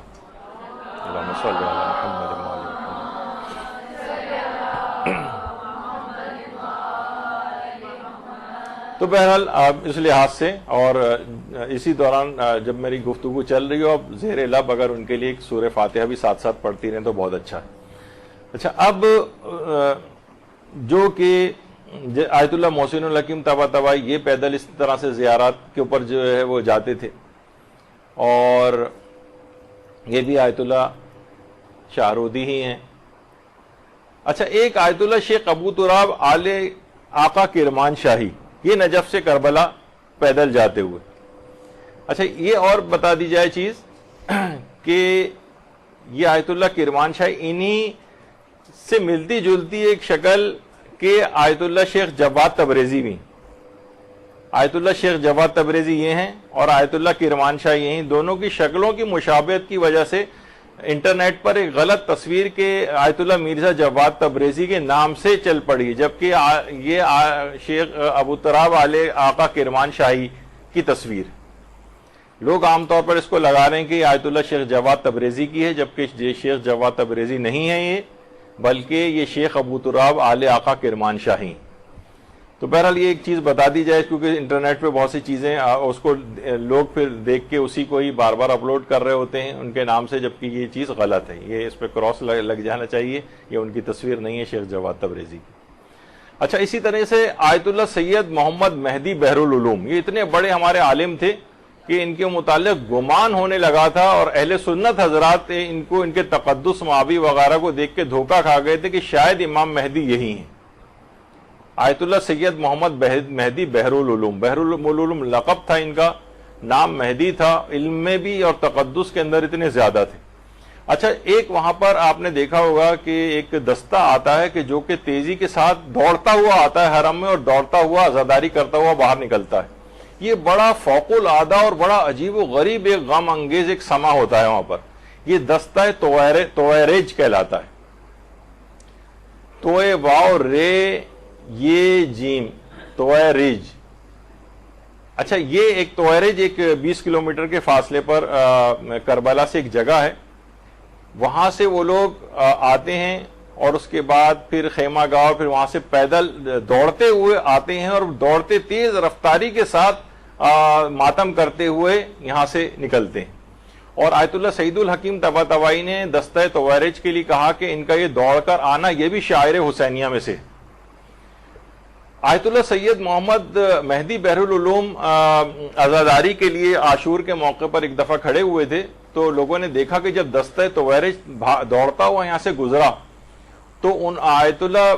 اللہم صلی علی محمد و آل محمد. تو بہرحال اس لحاظ سے اور اسی دوران جب میری گفتگو چل رہی ہو اب زیر لب اگر ان کے لیے ایک سورہ فاتحہ بھی ساتھ ساتھ پڑھتی رہیں تو بہت اچھا ہے. اچھا اب جو کہ آیت اللہ محسن الحکیم طباطبائی یہ پیدل اس طرح سے زیارات کے اوپر جو ہے وہ جاتے تھے اور یہ بھی آیت اللہ شاہرودی ہی ہیں. اچھا ایک آیت اللہ شیخ ابو تراب آل آقا کرمان شاہی یہ نجف سے کربلا پیدل جاتے ہوئے. اچھا یہ اور بتا دی جائے چیز کہ یہ آیت اللہ کرمان شاہی انہی سے ملتی جلتی ایک شکل کہ آیت اللہ شیخ جواد تبریزی بھی. آیت اللہ شیخ جواد تبریزی یہ ہیں اور آیت اللہ کرمان شاہ یہ ہیں. دونوں کی شکلوں کی مشابہت کی وجہ سے انٹرنیٹ پر ایک غلط تصویر کے آیت اللہ مرزا جواد تبریزی کے نام سے چل پڑی جبکہ یہ شیخ ابو تراب آل آقا کرمان شاہی کی تصویر. لوگ عام طور پر اس کو لگا رہے ہیں کہ آیت اللہ شیخ جواد تبریزی کی ہے جبکہ یہ شیخ جواد تبریزی نہیں ہے یہ بلکہ یہ شیخ ابو تراب آل آقا کرمان شاہی. تو بہرحال یہ ایک چیز بتا دی جائے کیونکہ انٹرنیٹ پہ بہت سی چیزیں اس کو لوگ پھر دیکھ کے اسی کو ہی بار بار اپلوڈ کر رہے ہوتے ہیں ان کے نام سے جبکہ یہ چیز غلط ہے. یہ اس پہ کراس لگ جانا چاہیے. یہ ان کی تصویر نہیں ہے شیخ جواد تبریزی کی. اچھا اسی طرح سے آیت اللہ سید محمد مہدی بحر العلوم یہ اتنے بڑے ہمارے عالم تھے کہ ان کے متعلق گمان ہونے لگا تھا اور اہل سنت حضرات ان کو ان کے تقدس مابی وغیرہ کو دیکھ کے دھوکہ کھا گئے تھے کہ شاید امام مہدی یہی ہیں. آیت اللہ سید محمد مہدی بحر العلوم. بحر العلوم لقب تھا ان کا نام مہدی تھا. علم میں بھی اور تقدس کے اندر اتنے زیادہ تھے. اچھا ایک وہاں پر آپ نے دیکھا ہوگا کہ ایک دستہ آتا ہے کہ جو کہ تیزی کے ساتھ دوڑتا ہوا آتا ہے حرم میں اور دوڑتا ہوا عزاداری کرتا ہوا باہر نکلتا ہے. یہ بڑا فوق العادہ اور بڑا عجیب و غریب ایک غم انگیز ایک سما ہوتا ہے وہاں پر. یہ دستہ تویریج کہلاتا ہے. توئے واو رے یہ جیم تویریج. اچھا یہ ایک تویریج ایک 20 کلومیٹر کے فاصلے پر کربلا سے ایک جگہ ہے. وہاں سے وہ لوگ آتے ہیں اور اس کے بعد پھر خیمہ گاہ پھر وہاں سے پیدل دوڑتے ہوئے آتے ہیں اور دوڑتے تیز رفتاری کے ساتھ ماتم کرتے ہوئے یہاں سے نکلتے ہیں. اور آیت اللہ سعید الحکیم طباطبائی نے دستہ تویریج کے لیے کہا کہ ان کا یہ دوڑ کر آنا یہ بھی شاعر حسینیہ میں سے. آیت اللہ سید محمد مہدی بحر العلوم عزاداری کے لیے عاشور کے موقع پر ایک دفعہ کھڑے ہوئے تھے تو لوگوں نے دیکھا کہ جب دستہ تویریج دوڑتا ہوا یہاں سے گزرا تو ان آیت اللہ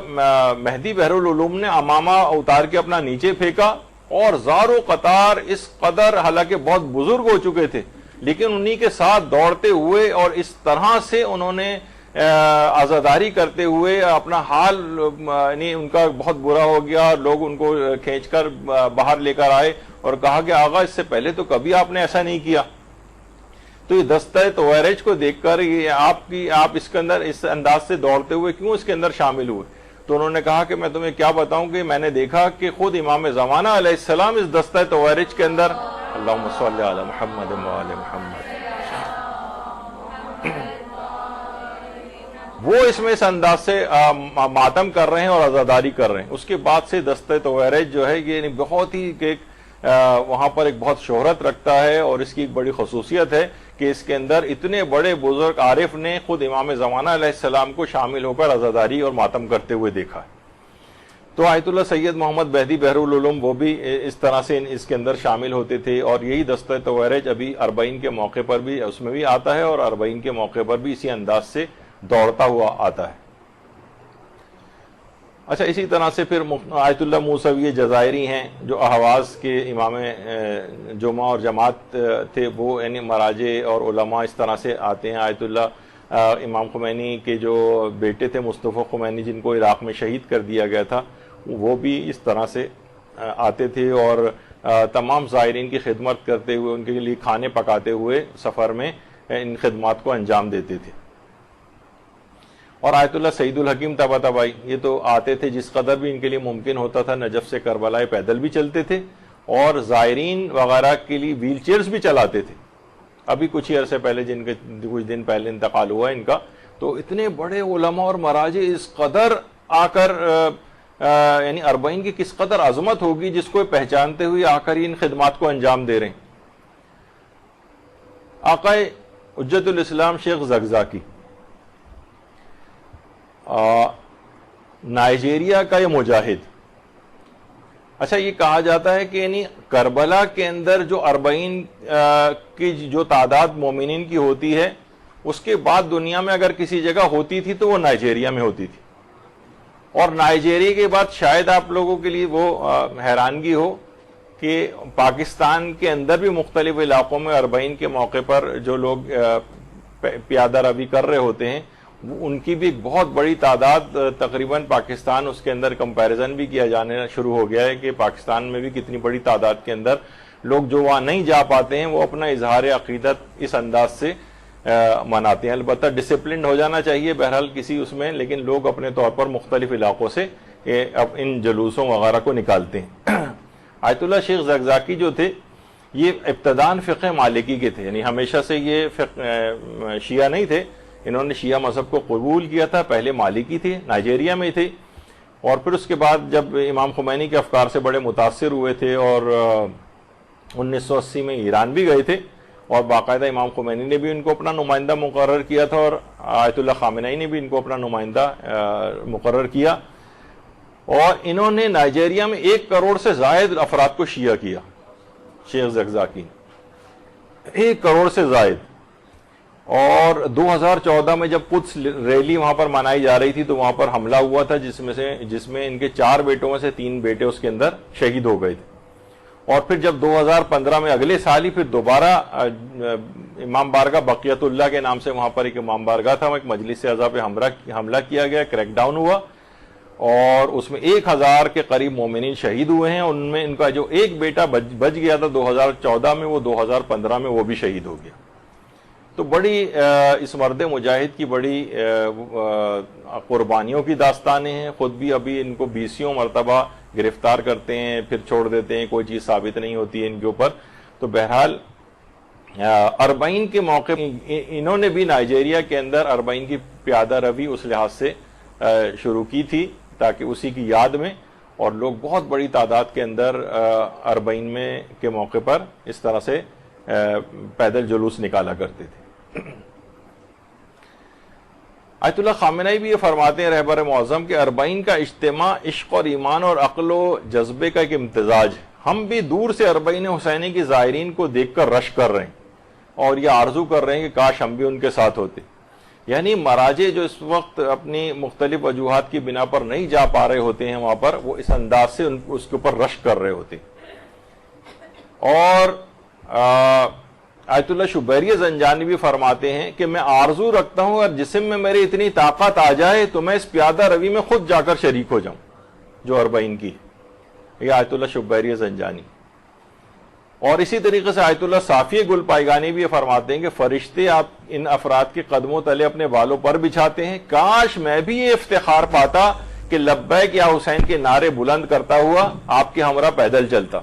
مہدی بحر العلوم نے امامہ اتار کے اپنا نیچے پھینکا اور زار و قطار اس قدر حالانکہ بہت بزرگ ہو چکے تھے لیکن انہی کے ساتھ دوڑتے ہوئے اور اس طرح سے انہوں نے عزاداری کرتے ہوئے اپنا حال یعنی ان کا بہت برا ہو گیا. لوگ ان کو کھینچ کر باہر لے کر آئے اور کہا کہ آغا اس سے پہلے تو کبھی آپ نے ایسا نہیں کیا. تو یہ دستہ تویریج کو دیکھ کر یہ آپ اس کے اندر اس انداز سے دوڑتے ہوئے کیوں اس کے اندر شامل ہوئے؟ تو انہوں نے کہا کہ میں تمہیں کیا بتاؤں کہ میں نے دیکھا کہ خود امام زمانہ علیہ السلام اس دستہ تویریج کے اندر اللہم صلی علی محمد و آل محمد وہ اس میں اس انداز سے ماتم کر رہے ہیں اور عزاداری کر رہے ہیں. اس کے بعد سے دستہ تویریج جو ہے یہ بہت ہی وہاں پر ایک بہت شہرت رکھتا ہے اور اس کی ایک بڑی خصوصیت ہے کہ اس کے اندر اتنے بڑے بزرگ عارف نے خود امام زمانہ علیہ السلام کو شامل ہو کر عزاداری اور ماتم کرتے ہوئے دیکھا ہے. تو آیت اللہ سید محمد مہدی بحر العلوم وہ بھی اس طرح سے اس کے اندر شامل ہوتے تھے اور یہی دستہ تویریج ابھی اربعین کے موقع پر بھی اس میں بھی آتا ہے اور اربعین کے موقع پر بھی اسی انداز سے دوڑتا ہوا آتا ہے. اچھا اسی طرح سے پھر آیت اللہ موسوی جزائری ہیں جو اہواز کے امام جمعہ اور جماعت تھے وہ یعنی مراجع اور علماء اس طرح سے آتے ہیں. آیت اللہ امام خمینی کے جو بیٹے تھے مصطفیٰ خمینی جن کو عراق میں شہید کر دیا گیا تھا وہ بھی اس طرح سے آتے تھے اور تمام زائرین کی خدمت کرتے ہوئے ان کے لیے کھانے پکاتے ہوئے سفر میں ان خدمات کو انجام دیتے تھے. اور آیت اللہ سعید الحکیم طباطبائی، یہ تو آتے تھے جس قدر بھی ان کے لیے ممکن ہوتا تھا، نجف سے کربلا پیدل بھی چلتے تھے اور زائرین وغیرہ کے لیے ویل چیئرز بھی چلاتے تھے. ابھی کچھ ہی عرصے پہلے جن کے کچھ دن پہلے انتقال ہوا ان کا، تو اتنے بڑے علماء اور مراجع اس قدر آ کر یعنی اربعین کی کس قدر عظمت ہوگی جس کو پہچانتے ہوئے آ کر ان خدمات کو انجام دے رہے ہیں. آقائے حجت الاسلام شیخ زگزاکی نائجیریا کا یہ مجاہد، اچھا یہ کہا جاتا ہے کہ یعنی کربلا کے اندر جو اربعین کی جو تعداد مومنین کی ہوتی ہے، اس کے بعد دنیا میں اگر کسی جگہ ہوتی تھی تو وہ نائجیریا میں ہوتی تھی. اور نائجیریا کے بعد شاید آپ لوگوں کے لیے وہ حیرانگی ہو کہ پاکستان کے اندر بھی مختلف علاقوں میں اربعین کے موقع پر جو لوگ پیادہ روی کر رہے ہوتے ہیں، ان کی بھی بہت بڑی تعداد، تقریباً پاکستان اس کے اندر کمپیریزن بھی کیا جانے شروع ہو گیا ہے کہ پاکستان میں بھی کتنی بڑی تعداد کے اندر لوگ جو وہاں نہیں جا پاتے ہیں وہ اپنا اظہار عقیدت اس انداز سے مناتے ہیں. البتہ ڈسپلنڈ ہو جانا چاہیے بہرحال کسی اس میں، لیکن لوگ اپنے طور پر مختلف علاقوں سے ان جلوسوں وغیرہ کو نکالتے ہیں. آیت اللہ شیخ زگزاکی جو تھے یہ ابتداً فقہ مالکی کے تھے، یعنی ہمیشہ سے یہ شیعہ نہیں تھے. انہوں نے شیعہ مذہب کو قبول کیا تھا، پہلے مالکی تھے، نائجیریا میں تھے، اور پھر اس کے بعد جب امام خمینی کے افکار سے بڑے متاثر ہوئے تھے اور 1980 میں ایران بھی گئے تھے، اور باقاعدہ امام خمینی نے بھی ان کو اپنا نمائندہ مقرر کیا تھا اور آیت اللہ خامنئی نے بھی ان کو اپنا نمائندہ مقرر کیا. اور انہوں نے نائجیریا میں 1 کروڑ سے زائد افراد کو شیعہ کیا. شیخ زگزاکی 1 کروڑ سے زائد. اور 2014 میں جب قدس ریلی وہاں پر منائی جا رہی تھی تو وہاں پر حملہ ہوا تھا جس میں ان کے 4 بیٹوں میں سے 3 بیٹے اس کے اندر شہید ہو گئے تھے. اور پھر جب 2015 میں اگلے سال ہی پھر دوبارہ امام بارگاہ بقیت اللہ کے نام سے وہاں پر ایک امام بارگاہ تھا، ایک مجلس اعضاء پہ حملہ کیا گیا، کریک ڈاؤن ہوا، اور اس میں 1000 کے قریب مومنین شہید ہوئے ہیں. ان میں ان کا جو ایک بیٹا بچ گیا تھا 2014 میں، وہ 2015 میں وہ بھی شہید ہو گیا. تو بڑی اس مرد مجاہد کی بڑی قربانیوں کی داستانیں ہیں. خود بھی ابھی ان کو 20 مرتبہ گرفتار کرتے ہیں، پھر چھوڑ دیتے ہیں، کوئی چیز ثابت نہیں ہوتی ہے ان کے اوپر. تو بہرحال اربعین کے موقع انہوں نے بھی نائجیریا کے اندر اربعین کی پیادہ روی اس لحاظ سے شروع کی تھی تاکہ اسی کی یاد میں، اور لوگ بہت بڑی تعداد کے اندر اربعین میں کے موقع پر اس طرح سے پیدل جلوس نکالا کرتے تھے. آیت اللہ خامنئی بھی یہ فرماتے ہیں رہبر معظم کہ اربعین کا اجتماع عشق اور ایمان اور عقل و جذبے کا ایک امتزاج ہے. ہم بھی دور سے اربعین حسینی کی زائرین کو دیکھ کر رش کر رہے ہیں اور یہ آرزو کر رہے ہیں کہ کاش ہم بھی ان کے ساتھ ہوتے. یعنی مراجع جو اس وقت اپنی مختلف وجوہات کی بنا پر نہیں جا پا رہے ہوتے ہیں وہاں پر، وہ اس انداز سے اس کے اوپر رش کر رہے ہوتے. اور آیت اللہ شبیری زنجانی بھی فرماتے ہیں کہ میں آرزو رکھتا ہوں اگر جسم میں میری اتنی طاقت آ جائے تو میں اس پیادہ روی میں خود جا کر شریک ہو جاؤں جو اربعین کی. یہ آیت اللہ شبیری زنجانی. اور اسی طریقے سے آیت اللہ صافی گل پائیگانی بھی یہ فرماتے ہیں کہ فرشتے آپ ان افراد کے قدموں تلے اپنے بالوں پر بچھاتے ہیں. کاش میں بھی یہ افتخار پاتا کہ لبیک یا حسین کے نعرے بلند کرتا ہوا آپ کے ہمراہ پیدل چلتا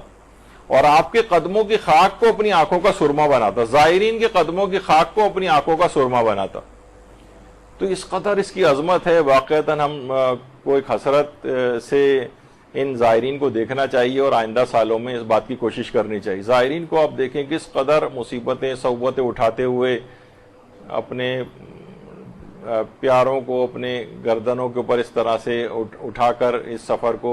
اور آپ کے قدموں کی خاک کو اپنی آنکھوں کا سرما بناتا، زائرین کے قدموں کی خاک کو اپنی آنکھوں کا سرما بناتا. تو اس قدر اس کی عظمت ہے. واقعتاً ہم کو ایک حسرت سے ان زائرین کو دیکھنا چاہیے اور آئندہ سالوں میں اس بات کی کوشش کرنی چاہیے. زائرین کو آپ دیکھیں کس قدر مصیبتیں صعوبتیں اٹھاتے ہوئے اپنے پیاروں کو اپنے گردنوں کے اوپر اس طرح سے اٹھا کر اس سفر کو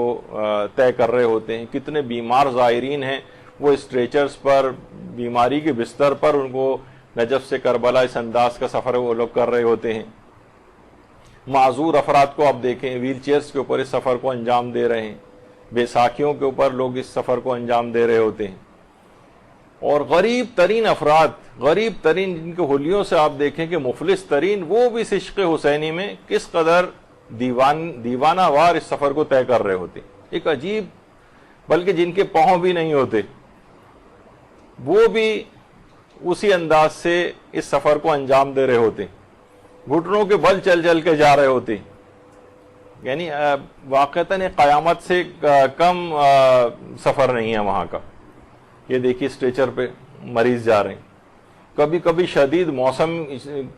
طے کر رہے ہوتے ہیں. کتنے بیمار زائرین ہیں، وہ اسٹریچرز پر، بیماری کے بستر پر، ان کو نجف سے کربلا اس انداز کا سفر وہ لوگ کر رہے ہوتے ہیں. معذور افراد کو آپ دیکھیں ویل چیئرز کے اوپر اس سفر کو انجام دے رہے ہیں، بے ساکھیوں کے اوپر لوگ اس سفر کو انجام دے رہے ہوتے ہیں. اور غریب ترین افراد، غریب ترین جن کے حلیوں سے آپ دیکھیں کہ مفلس ترین، وہ بھی اس عشق حسینی میں کس قدر دیوانہ وار اس سفر کو طے کر رہے ہوتے. ایک عجیب، بلکہ جن کے پاؤں بھی نہیں ہوتے وہ بھی اسی انداز سے اس سفر کو انجام دے رہے ہوتے. گھٹنوں کے بل چل چل کے جا رہے ہوتے ہیں. یعنی واقعتاً قیامت سے کم سفر نہیں ہے وہاں کا. یہ دیکھیے اسٹریچر پہ مریض جا رہے ہیں. کبھی کبھی شدید موسم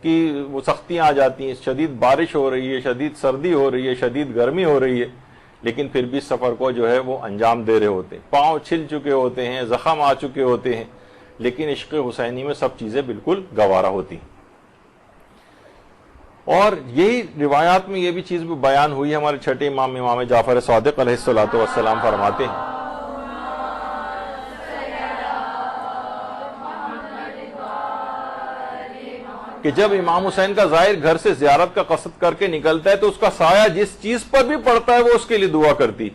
کی وہ سختیاں آ جاتی ہیں, شدید بارش ہو رہی ہے, شدید سردی ہو رہی ہے, شدید گرمی ہو رہی ہے, لیکن پھر بھی سفر کو جو ہے وہ انجام دے رہے ہوتے ہیں. پاؤں چھل چکے ہوتے ہیں, زخم آ چکے ہوتے ہیں, لیکن عشق حسینی میں سب چیزیں بالکل گوارا ہوتی ہیں. اور یہی روایات میں یہ بھی چیز بھی بیان ہوئی ہے. ہمارے چھٹے امام امام جعفر صادق علیہ الصلوۃ والسلام فرماتے ہیں کہ جب امام حسین کا زائر گھر سے زیارت کا قصد کر کے نکلتا ہے تو اس کا سایہ جس چیز پر بھی پڑتا ہے وہ اس کے لیے دعا کرتی,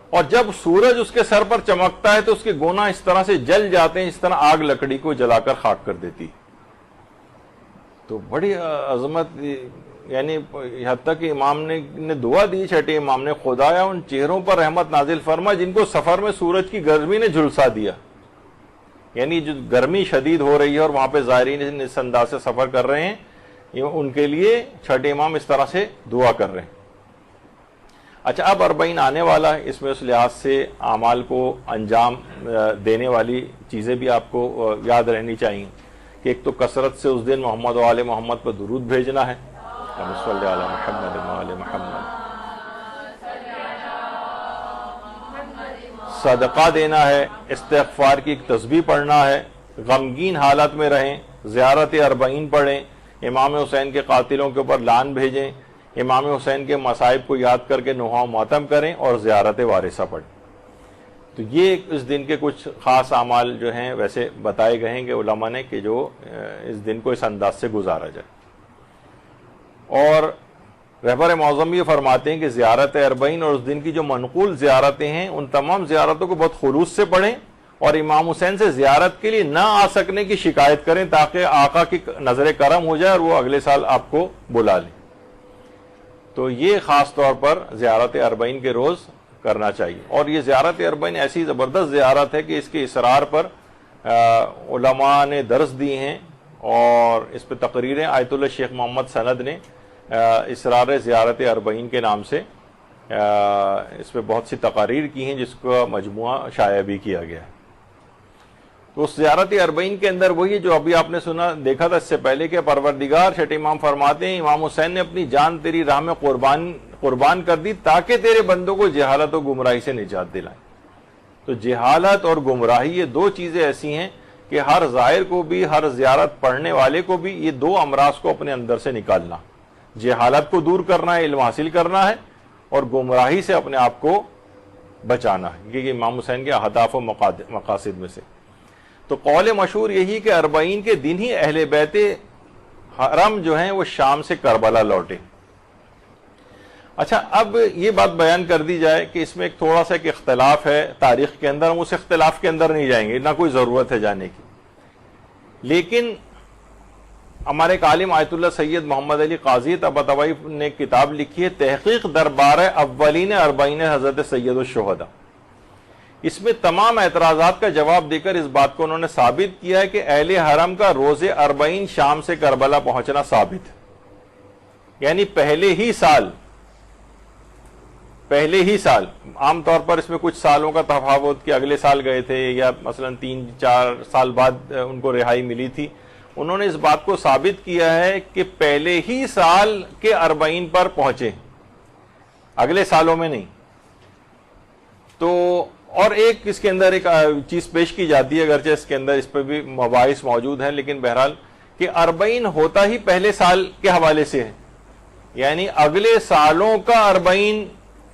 اور جب سورج اس کے سر پر چمکتا ہے تو اس کے گونہ اس طرح سے جل جاتے ہیں اس طرح آگ لکڑی کو جلا کر خاک کر دیتی. تو بڑی عظمت, یعنی یہاں تک کہ امام نے دعا دی چھٹے امام نے, خدایا ان چہروں پر رحمت نازل فرما جن کو سفر میں سورج کی گرمی نے جھلسا دیا. یعنی جو گرمی شدید ہو رہی ہے اور وہاں پہ زائرین اس انداز سے سفر کر رہے ہیں, ان کے لیے چھٹے امام اس طرح سے دعا کر رہے ہیں. اچھا, اب 40 آنے والا ہے, اس میں اس لحاظ سے اعمال کو انجام دینے والی چیزیں بھی آپ کو یاد رہنی چاہیے کہ ایک تو کثرت سے اس دن محمد و آل محمد پر درود بھیجنا ہے, صلی علی محمد و آل محمد, صدقہ دینا ہے, استغفار کی ایک تسبیح پڑھنا ہے, غمگین حالت میں رہیں, زیارت 40 پڑھیں, امام حسین کے قاتلوں کے اوپر لعن بھیجیں, امام حسین کے مصائب کو یاد کر کے نوحہ و ماتم کریں, اور زیارت وارثہ پڑھیں. تو یہ اس دن کے کچھ خاص اعمال جو ہیں ویسے بتائے گئے ہیں کہ علماء نے کہ جو اس دن کو اس انداز سے گزارا جائے. اور رہبر معظم یہ فرماتے ہیں کہ زیارت 40 اور اس دن کی جو منقول زیارتیں ہیں ان تمام زیارتوں کو بہت خلوص سے پڑھیں, اور امام حسین سے زیارت کے لیے نہ آ سکنے کی شکایت کریں تاکہ آقا کی نظر کرم ہو جائے اور وہ اگلے سال آپ کو بلا لیں. تو یہ خاص طور پر زیارت 40 کے روز کرنا چاہیے. اور یہ زیارت 40 ایسی زبردست زیارت ہے کہ اس کے اسرار پر علماء نے درس دی ہیں, اور اس پہ تقریریں آیت اللہ شیخ محمد سند نے اسرار زیارت 40 کے نام سے اس پہ بہت سی تقاریر کی ہیں جس کا مجموعہ شائع بھی کیا گیا ہے. تو اس زیارت 40 کے اندر وہی جو ابھی آپ نے سنا دیکھا تھا اس سے پہلے کہ پروردگار چھٹے امام فرماتے ہیں امام حسین نے اپنی جان تیری راہ میں قربان کر دی تاکہ تیرے بندوں کو جہالت و گمراہی سے نجات دلائیں. تو جہالت اور گمراہی یہ دو چیزیں ایسی ہیں کہ ہر زائر کو بھی, ہر زیارت پڑھنے والے کو بھی یہ دو امراض کو اپنے اندر سے نکالنا, جہالت کو دور کرنا ہے, علم حاصل کرنا ہے, اور گمراہی سے اپنے آپ کو بچانا ہے. یہ امام حسین کے اہداف و مقاصد میں سے. تو قول مشہور یہی کہ 40 کے دن ہی اہل بیت حرم جو ہیں وہ شام سے کربلا لوٹے. اچھا, اب یہ بات بیان کر دی جائے کہ اس میں ایک تھوڑا سا ایک اختلاف ہے تاریخ کے اندر, ہم اس اختلاف کے اندر نہیں جائیں گے, نہ کوئی ضرورت ہے جانے کی. لیکن ہمارے عالم آیت اللہ سید محمد علی قاضی طباطبائی نے کتاب لکھی ہے تحقیق دربار اولین 40 حضرت سید الشہداء. اس میں تمام اعتراضات کا جواب دے کر اس بات کو انہوں نے ثابت کیا ہے کہ اہل حرم کا روز 40 شام سے کربلا پہنچنا ثابت ہے. یعنی پہلے ہی سال, عام طور پر اس میں کچھ سالوں کا تفاوت کہ اگلے سال گئے تھے یا مثلا 3-4 سال بعد ان کو رہائی ملی تھی, انہوں نے اس بات کو ثابت کیا ہے کہ پہلے ہی سال کے 40 پر پہنچے, اگلے سالوں میں نہیں. تو اور ایک اس کے اندر ایک چیز پیش کی جاتی ہے, اگرچہ اس کے اندر اس پہ بھی مباحث موجود ہیں, لیکن بہرحال کہ 40 ہوتا ہی پہلے سال کے حوالے سے ہے, یعنی اگلے سالوں کا 40,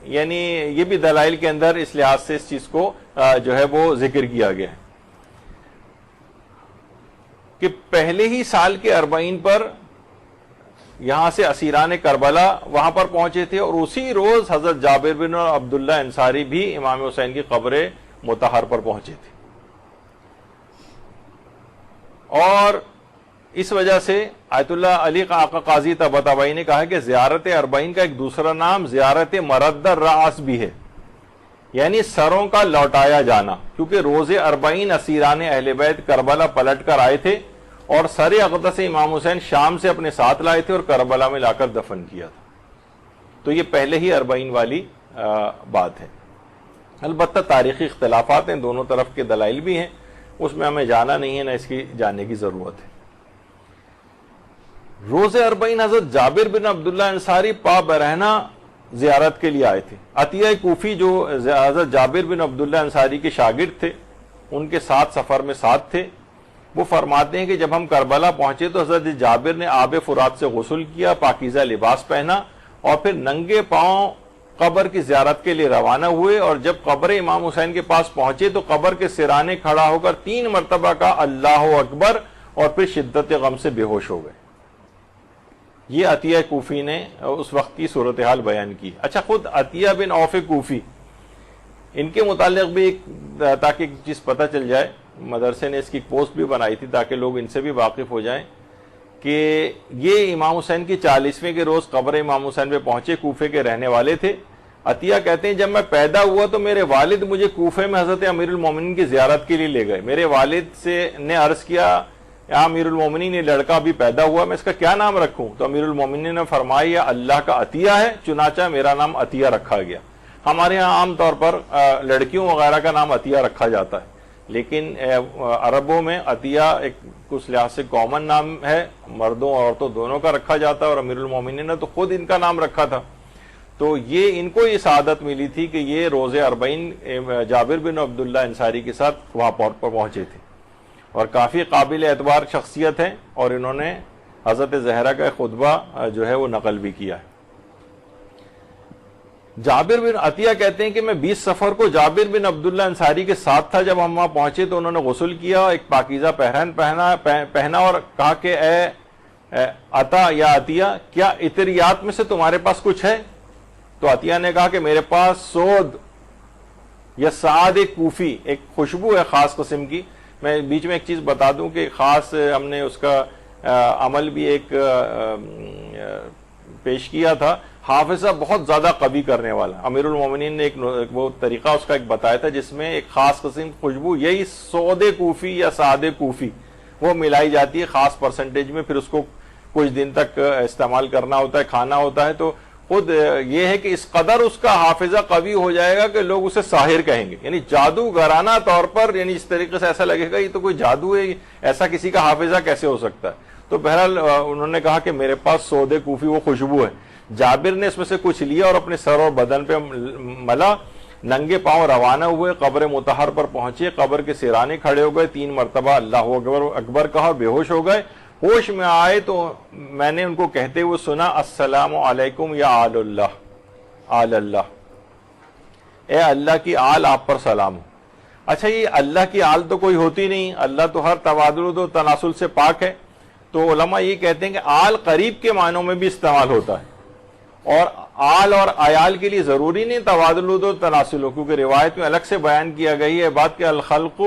یعنی یہ بھی دلائل کے اندر اس لحاظ سے اس چیز کو جو ہے وہ ذکر کیا گیا ہے کہ پہلے ہی سال کے 40 پر یہاں سے اسیران کربلا وہاں پر پہنچے تھے, اور اسی روز حضرت جابر بن عبداللہ انصاری بھی امام حسین کی قبر مطہر پر پہنچے تھے. اور اس وجہ سے آیت اللہ علی آقا قاضی طباطبائی نے کہا کہ زیارت 40 کا ایک دوسرا نام زیارت مرد الرأس بھی ہے, یعنی سروں کا لوٹایا جانا, کیونکہ روز 40 اسیران اہل بیت کربلا پلٹ کر آئے تھے اور سر اقدس امام حسین شام سے اپنے ساتھ لائے تھے اور کربلا میں لا کر دفن کیا تھا. تو یہ پہلے ہی 40 والی بات ہے. البتہ تاریخی اختلافات ہیں، دونوں طرف کے دلائل بھی ہیں، اس میں ہمیں جانا نہیں ہے، نہ اس کی جاننے کی ضرورت ہے. روز 40 حضرت جابر بن عبداللہ انصاری پا برہنہ زیارت کے لیے آئے تھے. عطیہ کوفی جو حضرت جابر بن عبداللہ انصاری کے شاگرد تھے، ان کے ساتھ سفر میں ساتھ تھے، وہ فرماتے ہیں کہ جب ہم کربلا پہنچے تو حضرت جابر نے آب فرات سے غسل کیا، پاکیزہ لباس پہنا اور پھر ننگے پاؤں قبر کی زیارت کے لیے روانہ ہوئے. اور جب قبر امام حسین کے پاس پہنچے تو قبر کے سرانے کھڑا ہو کر 3 مرتبہ کا اللہ اکبر اور پھر شدت غم سے بے ہوش ہو گئے. یہ عطیہ کوفی نے اس وقت کی صورتحال بیان کی. اچھا، خود عطیہ بن عوف کوفی، ان کے متعلق بھی تاکہ ایک چیز پتہ چل جائے، مدرسے نے اس کی پوسٹ بھی بنائی تھی تاکہ لوگ ان سے بھی واقف ہو جائیں کہ یہ امام حسین کی 40ویں کے روز قبر امام حسین پہ پہنچے، کوفے کے رہنے والے تھے. عطیہ کہتے ہیں جب میں پیدا ہوا تو میرے والد مجھے کوفے میں حضرت امیر المومنین کی زیارت کے لیے لے گئے. میرے والد سے نے عرض کیا، امیر المومنین یہ لڑکا بھی پیدا ہوا، میں اس کا کیا نام رکھوں؟ تو امیر المومنین نے فرمایا اللہ کا عطیہ ہے، چنانچہ میرا نام عطیہ رکھا گیا. ہمارے ہاں عام طور پر لڑکیوں وغیرہ کا نام عطیہ رکھا جاتا ہے، لیکن عربوں میں عطیہ ایک کچھ لحاظ سے کامن نام ہے، مردوں اور عورتوں دونوں کا رکھا جاتا ہے، اور امیر المومنین نے تو خود ان کا نام رکھا تھا. تو یہ ان کو یہ سعادت ملی تھی کہ یہ روز 40 جابر بن عبداللہ انصاری کے ساتھ وہاں پر پہنچے تھے، اور کافی قابل اعتبار شخصیت ہیں، اور انہوں نے حضرت زہرا کا خطبہ جو ہے وہ نقل بھی کیا ہے. جابر بن عطیہ کہتے ہیں کہ میں 20 سفر کو جابر بن عبداللہ انصاری کے ساتھ تھا. جب ہم وہاں پہنچے تو انہوں نے غسل کیا، ایک پاکیزہ پہنا اور کہا کہ اے عطا یا عطیہ، کیا عطریات میں سے تمہارے پاس کچھ ہے؟ تو عطیہ نے کہا کہ میرے پاس سود یا سعاد کوفی، ایک خوشبو ہے خاص قسم کی. میں بیچ میں ایک چیز بتا دوں کہ خاص ہم نے اس کا عمل بھی ایک پیش کیا تھا. حافظہ بہت زیادہ قوی کرنے والا امیر المومنین نے ایک وہ طریقہ اس کا ایک بتایا تھا جس میں ایک خاص قسم خوشبو، یہی سعود کوفی یا سعاد کوفی، وہ ملائی جاتی ہے خاص پرسنٹیج میں، پھر اس کو کچھ دن تک استعمال کرنا ہوتا ہے، کھانا ہوتا ہے. تو خود یہ ہے کہ اس قدر اس کا حافظہ قوی ہو جائے گا کہ لوگ اسے ساحر کہیں گے، یعنی جادوگرانہ طور پر، یعنی اس طریقے سے ایسا لگے گا یہ تو کوئی جادو ہے، ایسا کسی کا حافظہ کیسے ہو سکتا ہے. تو بہرحال انہوں نے کہا کہ میرے پاس سعود کوفی وہ خوشبو ہے. جابر نے اس میں سے کچھ لیا اور اپنے سر اور بدن پہ ملا، ننگے پاؤں روانہ ہوئے، قبر مطہر پر پہنچے، قبر کے سرانے کھڑے ہو گئے، 3 مرتبہ اللہ اکبر کہا، بے ہوش ہو گئے. ہوش میں آئے تو میں نے ان کو کہتے ہوئے سنا، السلام علیکم یا آل اللہ، آل اللہ، اے اللہ کی آل آپ پر سلام ہو. اچھا، یہ اللہ کی آل تو کوئی ہوتی نہیں، اللہ تو ہر تبادل و تناسل سے پاک ہے. تو علماء یہ کہتے ہیں کہ آل قریب کے معنوں میں بھی استعمال ہوتا ہے، اور آل اور عیال کے لیے ضروری نہیں تبادل و تناسل ہو، کیونکہ روایت میں الگ سے بیان کیا گئی ہے بات کہ الخلق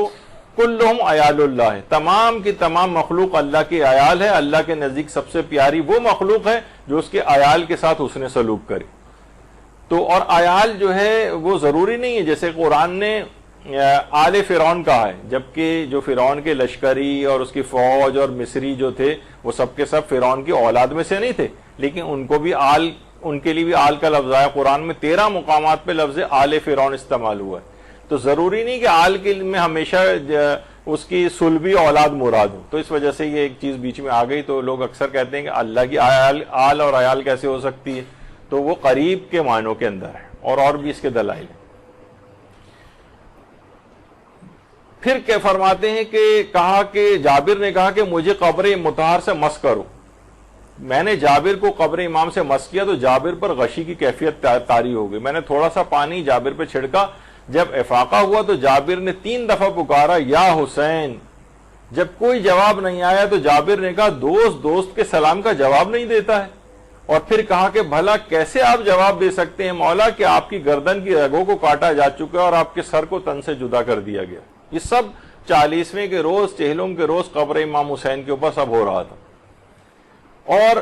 کلہم عیال اللہ ہے، تمام کی تمام مخلوق اللہ کی عیال ہے. اللہ کے نزدیک سب سے پیاری وہ مخلوق ہے جو اس کے عیال کے ساتھ حسن سلوک کرے. تو اور عیال جو ہے وہ ضروری نہیں ہے، جیسے قرآن نے آل فرعون کہا ہے، جبکہ جو فرعون کے لشکری اور اس کی فوج اور مصری جو تھے وہ سب کے سب فرعون کی اولاد میں سے نہیں تھے، لیکن ان کو بھی آل، ان کے لیے بھی آل کا لفظ آیا. قرآن میں 13 مقامات پہ لفظ آل فرعون استعمال ہوا ہے. تو ضروری نہیں کہ آل کے میں ہمیشہ اس کی صلبی اولاد مراد ہو. تو اس وجہ سے یہ ایک چیز بیچ میں آ گئی. تو لوگ اکثر کہتے ہیں کہ اللہ کی آل اور عیال کیسے ہو سکتی ہے؟ تو وہ قریب کے معنوں کے اندر ہے، اور بھی اس کے دلائل ہیں. پھر کیا فرماتے ہیں کہ کہا کہ جابر نے کہا کہ مجھے قبر مطہر سے مس کرو. میں نے جابر کو قبر امام سے مس کیا تو جابر پر غشی کی کیفیت طاری ہو گئی. میں نے تھوڑا سا پانی جابر پہ چھڑکا، جب افاقہ ہوا تو جابر نے 3 دفعہ پکارا یا حسین. جب کوئی جواب نہیں آیا تو جابر نے کہا دوست کے سلام کا جواب نہیں دیتا ہے. اور پھر کہا کہ بھلا کیسے آپ جواب دے سکتے ہیں مولا کہ آپ کی گردن کی رگوں کو کاٹا جا چکا ہے اور آپ کے سر کو تن سے جدا کر دیا گیا. یہ سب 40ویں کے روز، چہلم کے روز قبر امام حسین کے اوپر سب ہو رہا تھا. اور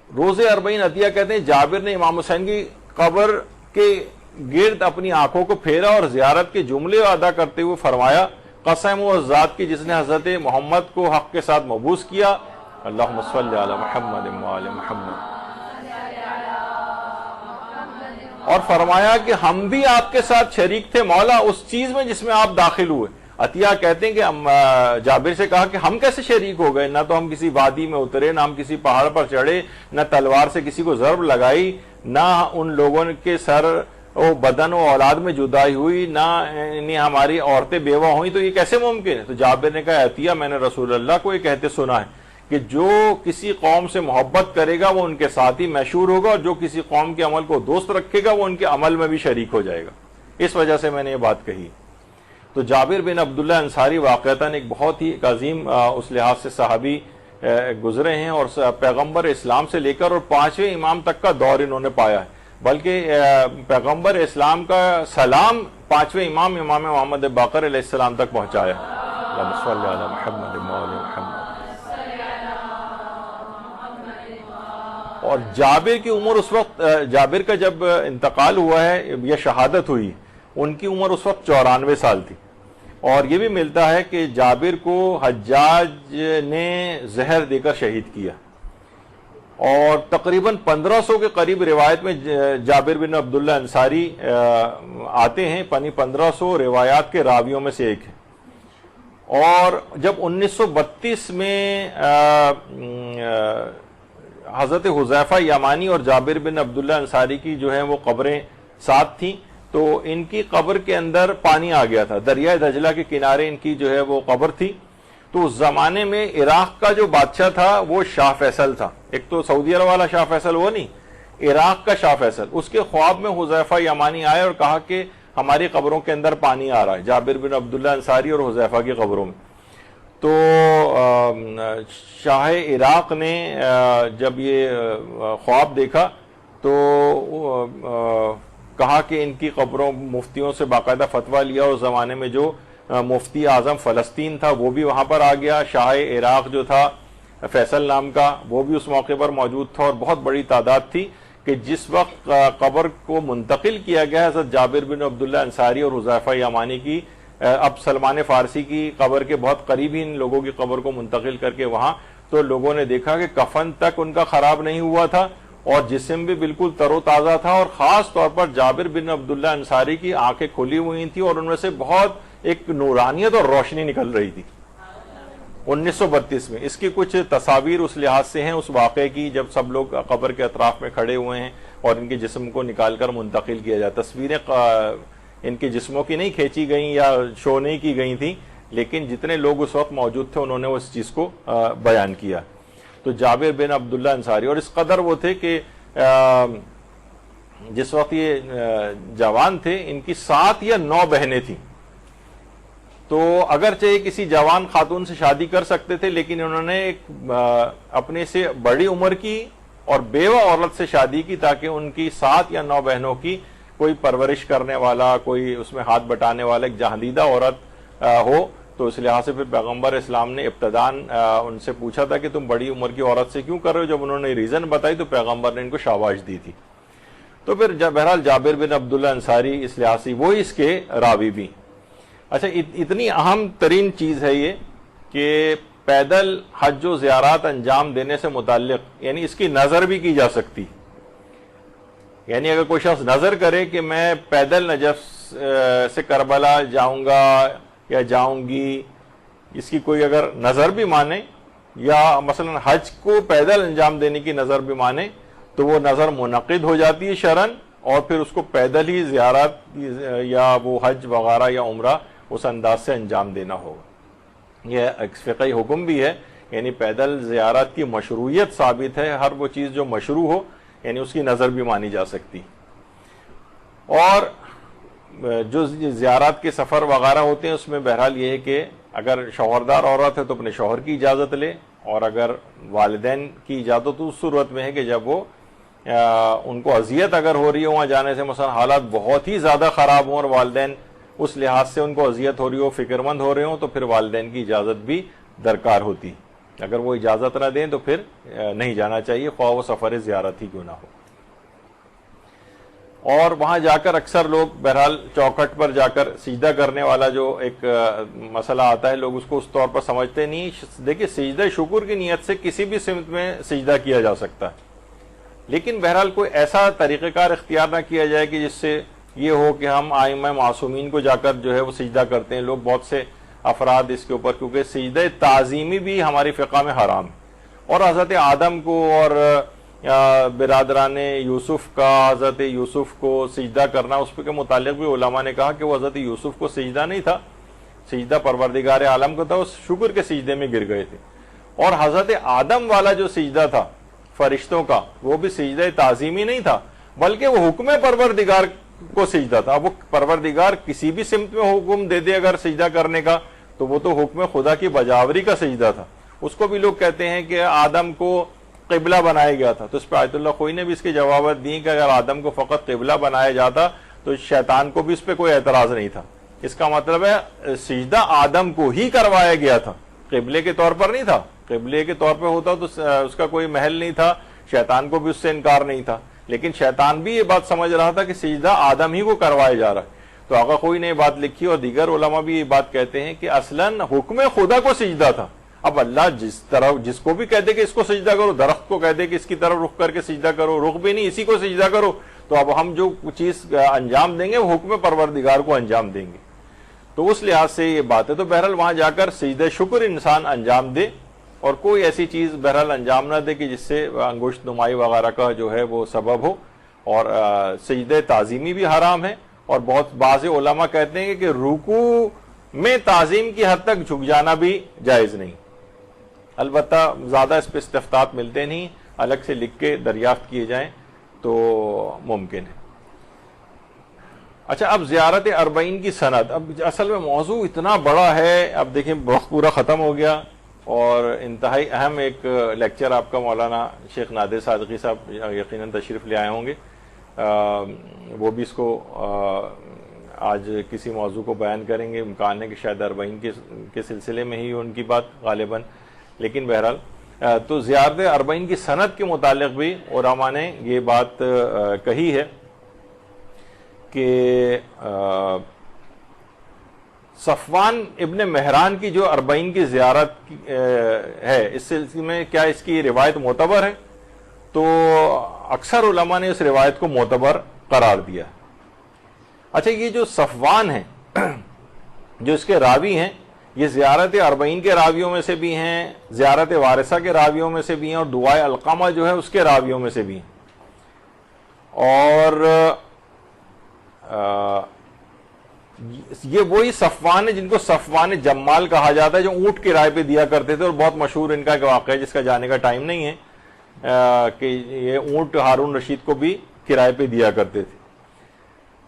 روز 40 عطیہ کہتے ہیں جابر نے امام حسین کی قبر کے گرد اپنی آنکھوں کو پھیرا اور زیارت کے جملے ادا کرتے ہوئے فرمایا قسم و ذات کی جس نے حضرت محمد کو حق کے ساتھ مبعوث کیا، اللہم صلی علی محمد وآل محمد، اور فرمایا کہ ہم بھی آپ کے ساتھ شریک تھے مولا اس چیز میں جس میں آپ داخل ہوئے۔ عطیہ کہتے ہیں کہ جابر سے کہا کہ ہم کیسے شریک ہو گئے؟ نہ تو ہم کسی وادی میں اترے، نہ ہم کسی پہاڑ پر چڑھے، نہ تلوار سے کسی کو ضرب لگائی، نہ ان لوگوں کے سر و بدن و اولاد میں جدائی ہوئی، نہ ہماری عورتیں بیوہ ہوئیں، تو یہ کیسے ممکن ہے؟ تو جابر نے کہا عطیہ میں نے رسول اللہ کو یہ کہتے سنا ہے کہ جو کسی قوم سے محبت کرے گا وہ ان کے ساتھ ہی مشہور ہوگا، اور جو کسی قوم کے عمل کو دوست رکھے گا وہ ان کے عمل میں بھی شریک ہو جائے گا، اس وجہ سے میں نے یہ بات کہی۔ تو جابر بن عبداللہ انصاری واقعتاً ایک بہت ہی عظیم اس لحاظ سے صحابی گزرے ہیں، اور پیغمبر اسلام سے لے کر اور 5ویں امام تک کا دور انہوں نے پایا ہے، بلکہ پیغمبر اسلام کا سلام 5ویں امام محمد باقر علیہ السلام تک پہنچایا۔ اللہم صلی علی محمد وآل محمد۔ اور جابر کی عمر اس وقت، جابر کا جب انتقال ہوا ہے یا شہادت ہوئی، ان کی عمر اس وقت 94 سال تھی، اور یہ بھی ملتا ہے کہ جابر کو حجاج نے زہر دے کر شہید کیا، اور تقریباً 1500 کے قریب روایت میں جابر بن عبداللہ انصاری آتے ہیں، 1500 روایات کے راویوں میں سے ایک ہے۔ اور جب 1932 میں حضرت حذیفہ یمانی اور جابر بن عبداللہ انصاری کی جو ہے وہ قبریں ساتھ تھیں، تو ان کی قبر کے اندر پانی آ گیا تھا، دریائے دجلہ کے کنارے ان کی جو ہے وہ قبر تھی۔ تو اس زمانے میں عراق کا جو بادشاہ تھا وہ شاہ فیصل تھا، ایک تو سعودی عرب والا شاہ فیصل وہ نہیں، عراق کا شاہ فیصل۔ اس کے خواب میں حذیفہ یمانی آئے اور کہا کہ ہماری قبروں کے اندر پانی آ رہا ہے، جابر بن عبداللہ انصاری اور حذیفہ کی قبروں میں۔ تو شاہ عراق نے جب یہ خواب دیکھا تو کہا کہ ان کی قبروں، مفتیوں سے باقاعدہ فتویٰ لیا، اور اس زمانے میں جو مفتی اعظم فلسطین تھا وہ بھی وہاں پر آ گیا، شاہ عراق جو تھا فیصل نام کا وہ بھی اس موقع پر موجود تھا، اور بہت بڑی تعداد تھی کہ جس وقت قبر کو منتقل کیا گیا حضرت جابر بن عبداللہ انصاری اور حذیفہ یمانی کی، اب سلمان فارسی کی قبر کے بہت قریب ہی ان لوگوں کی قبر کو منتقل کر کے وہاں، تو لوگوں نے دیکھا کہ کفن تک ان کا خراب نہیں ہوا تھا اور جسم بھی بالکل تر و تازہ تھا، اور خاص طور پر جابر بن عبداللہ انصاری کی آنکھیں کھلی ہوئی تھیں اور ان میں سے بہت ایک نورانیت اور روشنی نکل رہی تھی 1932 میں۔ اس کی کچھ تصاویر اس لحاظ سے ہیں اس واقعے کی، جب سب لوگ قبر کے اطراف میں کھڑے ہوئے ہیں اور ان کے جسم کو نکال کر منتقل کیا جائے۔ تصویریں ان کے جسموں کی نہیں کھینچی گئیں یا شو نہیں کی گئی تھیں، لیکن جتنے لوگ اس وقت موجود تھے انہوں نے اس چیز کو بیان کیا۔ تو جابر بن عبداللہ انصاری، اور اس قدر وہ تھے کہ جس وقت یہ جوان تھے ان کی 7 یا 9 بہنیں تھیں، تو اگرچہ کسی جوان خاتون سے شادی کر سکتے تھے، لیکن انہوں نے ایک اپنے سے بڑی عمر کی اور بیوہ عورت سے شادی کی تاکہ ان کی 7 یا 9 بہنوں کی کوئی پرورش کرنے والا، کوئی اس میں ہاتھ بٹانے والا ایک جہاندیدہ عورت ہو۔ تو اس لحاظ سے پھر پیغمبر اسلام نے ابتداً ان سے پوچھا تھا کہ تم بڑی عمر کی عورت سے کیوں کر رہے ہو؟ جب انہوں نے ریزن بتائی تو پیغمبر نے ان کو شاباش دی تھی۔ تو پھر بہرحال جابر بن عبداللہ انصاری اس لحاظ سے وہی اس کے راوی بھی۔ اچھا، اتنی اہم ترین چیز ہے یہ کہ پیدل حج و زیارات انجام دینے سے متعلق، یعنی اس کی نظر بھی کی جا سکتی، یعنی اگر کوئی شخص نظر کرے کہ میں پیدل نجف سے کربلا جاؤں گا یا جاؤں گی، اس کی کوئی اگر نظر بھی مانے، یا مثلا حج کو پیدل انجام دینے کی نظر بھی مانے، تو وہ نظر منعقد ہو جاتی ہے شرعاً، اور پھر اس کو پیدل ہی زیارت یا وہ حج وغیرہ یا عمرہ اس انداز سے انجام دینا ہوگا۔ یہ ایک فقہی حکم بھی ہے، یعنی پیدل زیارت کی مشروعیت ثابت ہے، ہر وہ چیز جو مشروع ہو یعنی اس کی نظر بھی مانی جا سکتی۔ اور جو زیارات کے سفر وغیرہ ہوتے ہیں اس میں بہرحال یہ ہے کہ اگر شوہردار عورت ہے تو اپنے شوہر کی اجازت لے، اور اگر والدین کی اجازت تو اس صورت میں ہے کہ جب وہ ان کو اذیت اگر ہو رہی ہو وہاں جانے سے، مثلا حالات بہت ہی زیادہ خراب ہوں اور والدین اس لحاظ سے ان کو اذیت ہو رہی ہو، فکر مند ہو رہے ہوں، تو پھر والدین کی اجازت بھی درکار ہوتی۔ اگر وہ اجازت نہ دیں تو پھر نہیں جانا چاہیے، خواہ وہ سفر زیارت ہی کیوں نہ ہو۔ اور وہاں جا کر اکثر لوگ بہرحال چوکھٹ پر جا کر سجدہ کرنے والا جو ایک مسئلہ آتا ہے، لوگ اس کو اس طور پر سمجھتے نہیں. دیکھیے سجدہ شکر کی نیت سے کسی بھی سمت میں سجدہ کیا جا سکتا ہے، لیکن بہرحال کوئی ایسا طریقہ کار اختیار نہ کیا جائے کہ جس سے یہ ہو کہ ہم ائمہ معصومین کو جا کر جو ہے وہ سجدہ کرتے ہیں. لوگ بہت سے افراد اس کے اوپر، کیونکہ سجدہ تعظیمی بھی ہماری فقہ میں حرام ہے، اور حضرت آدم کو اور برادران یوسف کا حضرت یوسف کو سجدہ کرنا، اس کے متعلق بھی علماء نے کہا کہ وہ حضرت یوسف کو سجدہ نہیں تھا، سجدہ پروردگار عالم کو تھا، وہ شکر کے سجدے میں گر گئے تھے. اور حضرت آدم والا جو سجدہ تھا فرشتوں کا، وہ بھی سجدہ تعظیمی نہیں تھا، بلکہ وہ حکم پروردگار کو سجدہ تھا. وہ پروردگار کسی بھی سمت میں حکم دے دے اگر سجدہ کرنے کا، تو وہ تو حکم خدا کی بجاوری کا سجدہ تھا. اس کو بھی لوگ کہتے ہیں کہ آدم کو قبلہ بنایا گیا تھا، تو اس پہ آیت اللہ خوئی نے بھی اس کی جوابات دی کہ اگر آدم کو فقط قبلہ بنایا جاتا تو شیطان کو بھی اس پہ کوئی اعتراض نہیں تھا. اس کا مطلب ہے سجدہ آدم کو ہی کروایا گیا تھا، قبلے کے طور پر نہیں تھا. قبلے کے طور پہ ہوتا تو اس کا کوئی محل نہیں تھا، شیطان کو بھی اس سے انکار نہیں تھا، لیکن شیطان بھی یہ بات سمجھ رہا تھا کہ سجدہ آدم ہی کو کروایا جا رہا ہے. تو آقا خوئی نے یہ بات لکھی، اور دیگر علماء بھی یہ بات کہتے ہیں کہ اصلاً حکم خدا کو سجدہ تھا. اب اللہ جس کو بھی کہتے کہ اس کو سجدہ کرو، درخت کو کہتے کہ اس کی طرف رخ کر کے سجدہ کرو، رخ بھی نہیں، اسی کو سجدہ کرو، تو اب ہم جو چیز انجام دیں گے وہ حکم پروردگار کو انجام دیں گے. تو اس لحاظ سے یہ بات ہے. تو بہرحال وہاں جا کر سجدہ شکر انسان انجام دے، اور کوئی ایسی چیز بہرحال انجام نہ دے کہ جس سے انگشت نمائی وغیرہ کا جو ہے وہ سبب ہو. اور سجدہ تعظیمی بھی حرام ہے، اور بہت بعض علماء کہتے ہیں کہ رکوع میں تعظیم کی حد تک جھک جانا بھی جائز نہیں. البتہ زیادہ اس پہ استفتاءات ملتے نہیں، الگ سے لکھ کے دریافت کیے جائیں تو ممکن ہے. اچھا، اب زیارت اربعین کی سند. اب اصل میں موضوع اتنا بڑا ہے، اب دیکھیں وقت پورا ختم ہو گیا، اور انتہائی اہم ایک لیکچر آپ کا مولانا شیخ نادر صادقی صاحب یقیناً تشریف لے آئے ہوں گے. وہ بھی اس کو آج کسی موضوع کو بیان کریں گے. امکان ہے کہ شاید اربعین کے سلسلے میں ہی ان کی بات غالباً، لیکن بہرحال تو زیارت اربعین کی سند کے متعلق بھی علماء نے یہ بات کہی ہے کہ صفوان ابن مہران کی جو اربعین کی زیارت ہے، اس سلسلے میں کیا اس کی روایت معتبر ہے؟ تو اکثر علماء نے اس روایت کو معتبر قرار دیا. اچھا، یہ جو صفوان ہیں جو اس کے راوی ہیں، یہ زیارت اربعین کے راویوں میں سے بھی ہیں، زیارت وارثہ کے راویوں میں سے بھی ہیں، اور دعائے علقمہ جو ہے اس کے راویوں میں سے بھی ہیں. اور یہ وہی صفوان ہے جن کو صفوان جمال کہا جاتا ہے، جو اونٹ کرائے پہ دیا کرتے تھے. اور بہت مشہور ان کا ایک واقعہ ہے جس کا جانے کا ٹائم نہیں ہے، کہ یہ اونٹ ہارون رشید کو بھی کرائے پہ دیا کرتے تھے.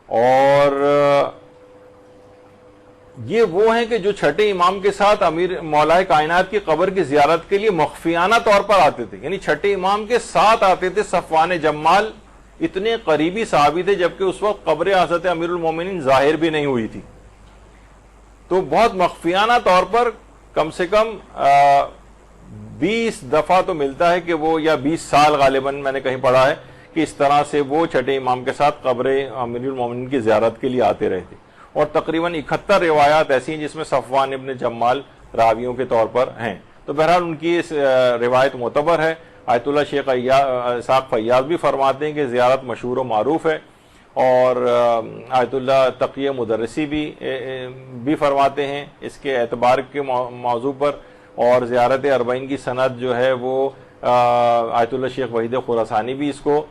اور یہ وہ ہیں کہ جو چھٹے امام کے ساتھ امیر مولا کائنات کی قبر کی زیارت کے لیے مخفیانہ طور پر آتے تھے، یعنی چھٹے امام کے ساتھ آتے تھے. صفوان جمال اتنے قریبی صحابی تھے جبکہ اس وقت قبر حضرت امیر المومنین ظاہر بھی نہیں ہوئی تھی. تو بہت مخفیانہ طور پر کم سے کم 20 دفعہ تو ملتا ہے کہ وہ، یا 20 سال غالباً میں نے کہیں پڑھا ہے کہ اس طرح سے وہ چھٹے امام کے ساتھ قبر امیر المومنین کی زیارت کے لیے آتے رہے تھے. اور تقریباً 71 روایات ایسی ہیں جس میں صفوان ابن جمال راویوں کے طور پر ہیں. تو بہرحال ان کی اس روایت معتبر ہے. آیت اللہ شیخ اسحاق فیاض بھی فرماتے ہیں کہ زیارت مشہور و معروف ہے، اور آیت اللہ تقی مدرسی بھی فرماتے ہیں اس کے اعتبار کے موضوع پر. اور زیارت اربعین کی سند جو ہے وہ آیت اللہ شیخ وحید خراسانی بھی اس کو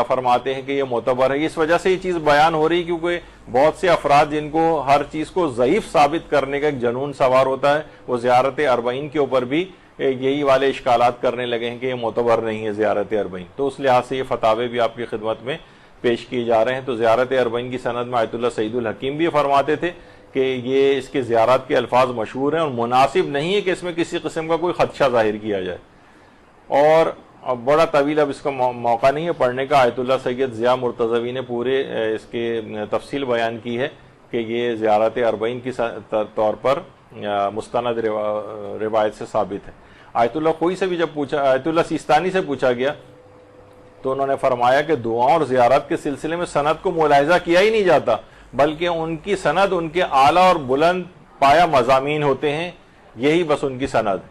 فرماتے ہیں کہ یہ معتبر ہے. اس وجہ سے یہ چیز بیان ہو رہی کیونکہ بہت سے افراد جن کو ہر چیز کو ضعیف ثابت کرنے کا ایک جنون سوار ہوتا ہے، وہ زیارت اربعین کے اوپر بھی یہی والے اشکالات کرنے لگے ہیں کہ یہ معتبر نہیں ہے زیارت اربعین. تو اس لحاظ سے یہ فتاوے بھی آپ کی خدمت میں پیش کیے جا رہے ہیں. تو زیارت اربعین کی سند میں آیت اللہ سعید الحکیم بھی فرماتے تھے کہ یہ اس کے زیارت کے الفاظ مشہور ہیں اور مناسب نہیں ہے کہ اس میں کسی قسم کا کوئی خدشہ ظاہر کیا جائے. اور بڑا طویل اب اس کا موقع نہیں ہے پڑھنے کا. آیت اللہ سید ضیاء مرتضوی نے پورے اس کے تفصیل بیان کی ہے کہ یہ زیارت اربعین کی طور پر مستند روایت سے ثابت ہے. آیت اللہ خوئی سے بھی جب پوچھا، آیت اللہ سیستانی سے پوچھا گیا تو انہوں نے فرمایا کہ دعاؤں اور زیارت کے سلسلے میں سند کو ملاحظہ کیا ہی نہیں جاتا، بلکہ ان کی سند ان کے اعلیٰ اور بلند پایا مضامین ہوتے ہیں، یہی بس ان کی سند۔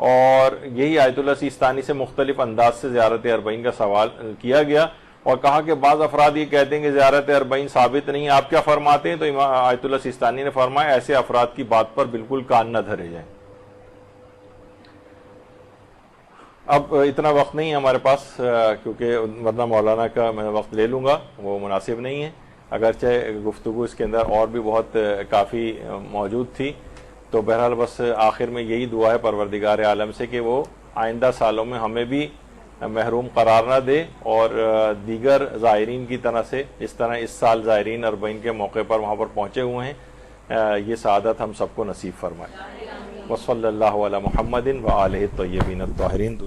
اور یہی آیت اللہ سیستانی سے مختلف انداز سے زیارت اربعین کا سوال کیا گیا، اور کہا کہ بعض افراد یہ کہتے ہیں کہ زیارت اربعین ثابت نہیں، آپ کیا فرماتے ہیں؟ تو امام آیت اللہ سیستانی نے فرمایا ایسے افراد کی بات پر بالکل کان نہ دھرے جائیں۔ اب اتنا وقت نہیں ہے ہمارے پاس، کیونکہ ورنہ مولانا کا میں وقت لے لوں گا، وہ مناسب نہیں ہے، اگرچہ گفتگو اس کے اندر اور بھی بہت کافی موجود تھی۔ تو بہرحال بس آخر میں یہی دعا ہے پروردگار عالم سے کہ وہ آئندہ سالوں میں ہمیں بھی محروم قرار نہ دے، اور دیگر زائرین کی طرح سے اس طرح اس سال زائرین اربعین کے موقع پر وہاں پر پہنچے ہوئے ہیں، یہ سعادت ہم سب کو نصیب فرمائے۔ وصلی اللہ علی محمد وآلہ الطیبین الطاہرین۔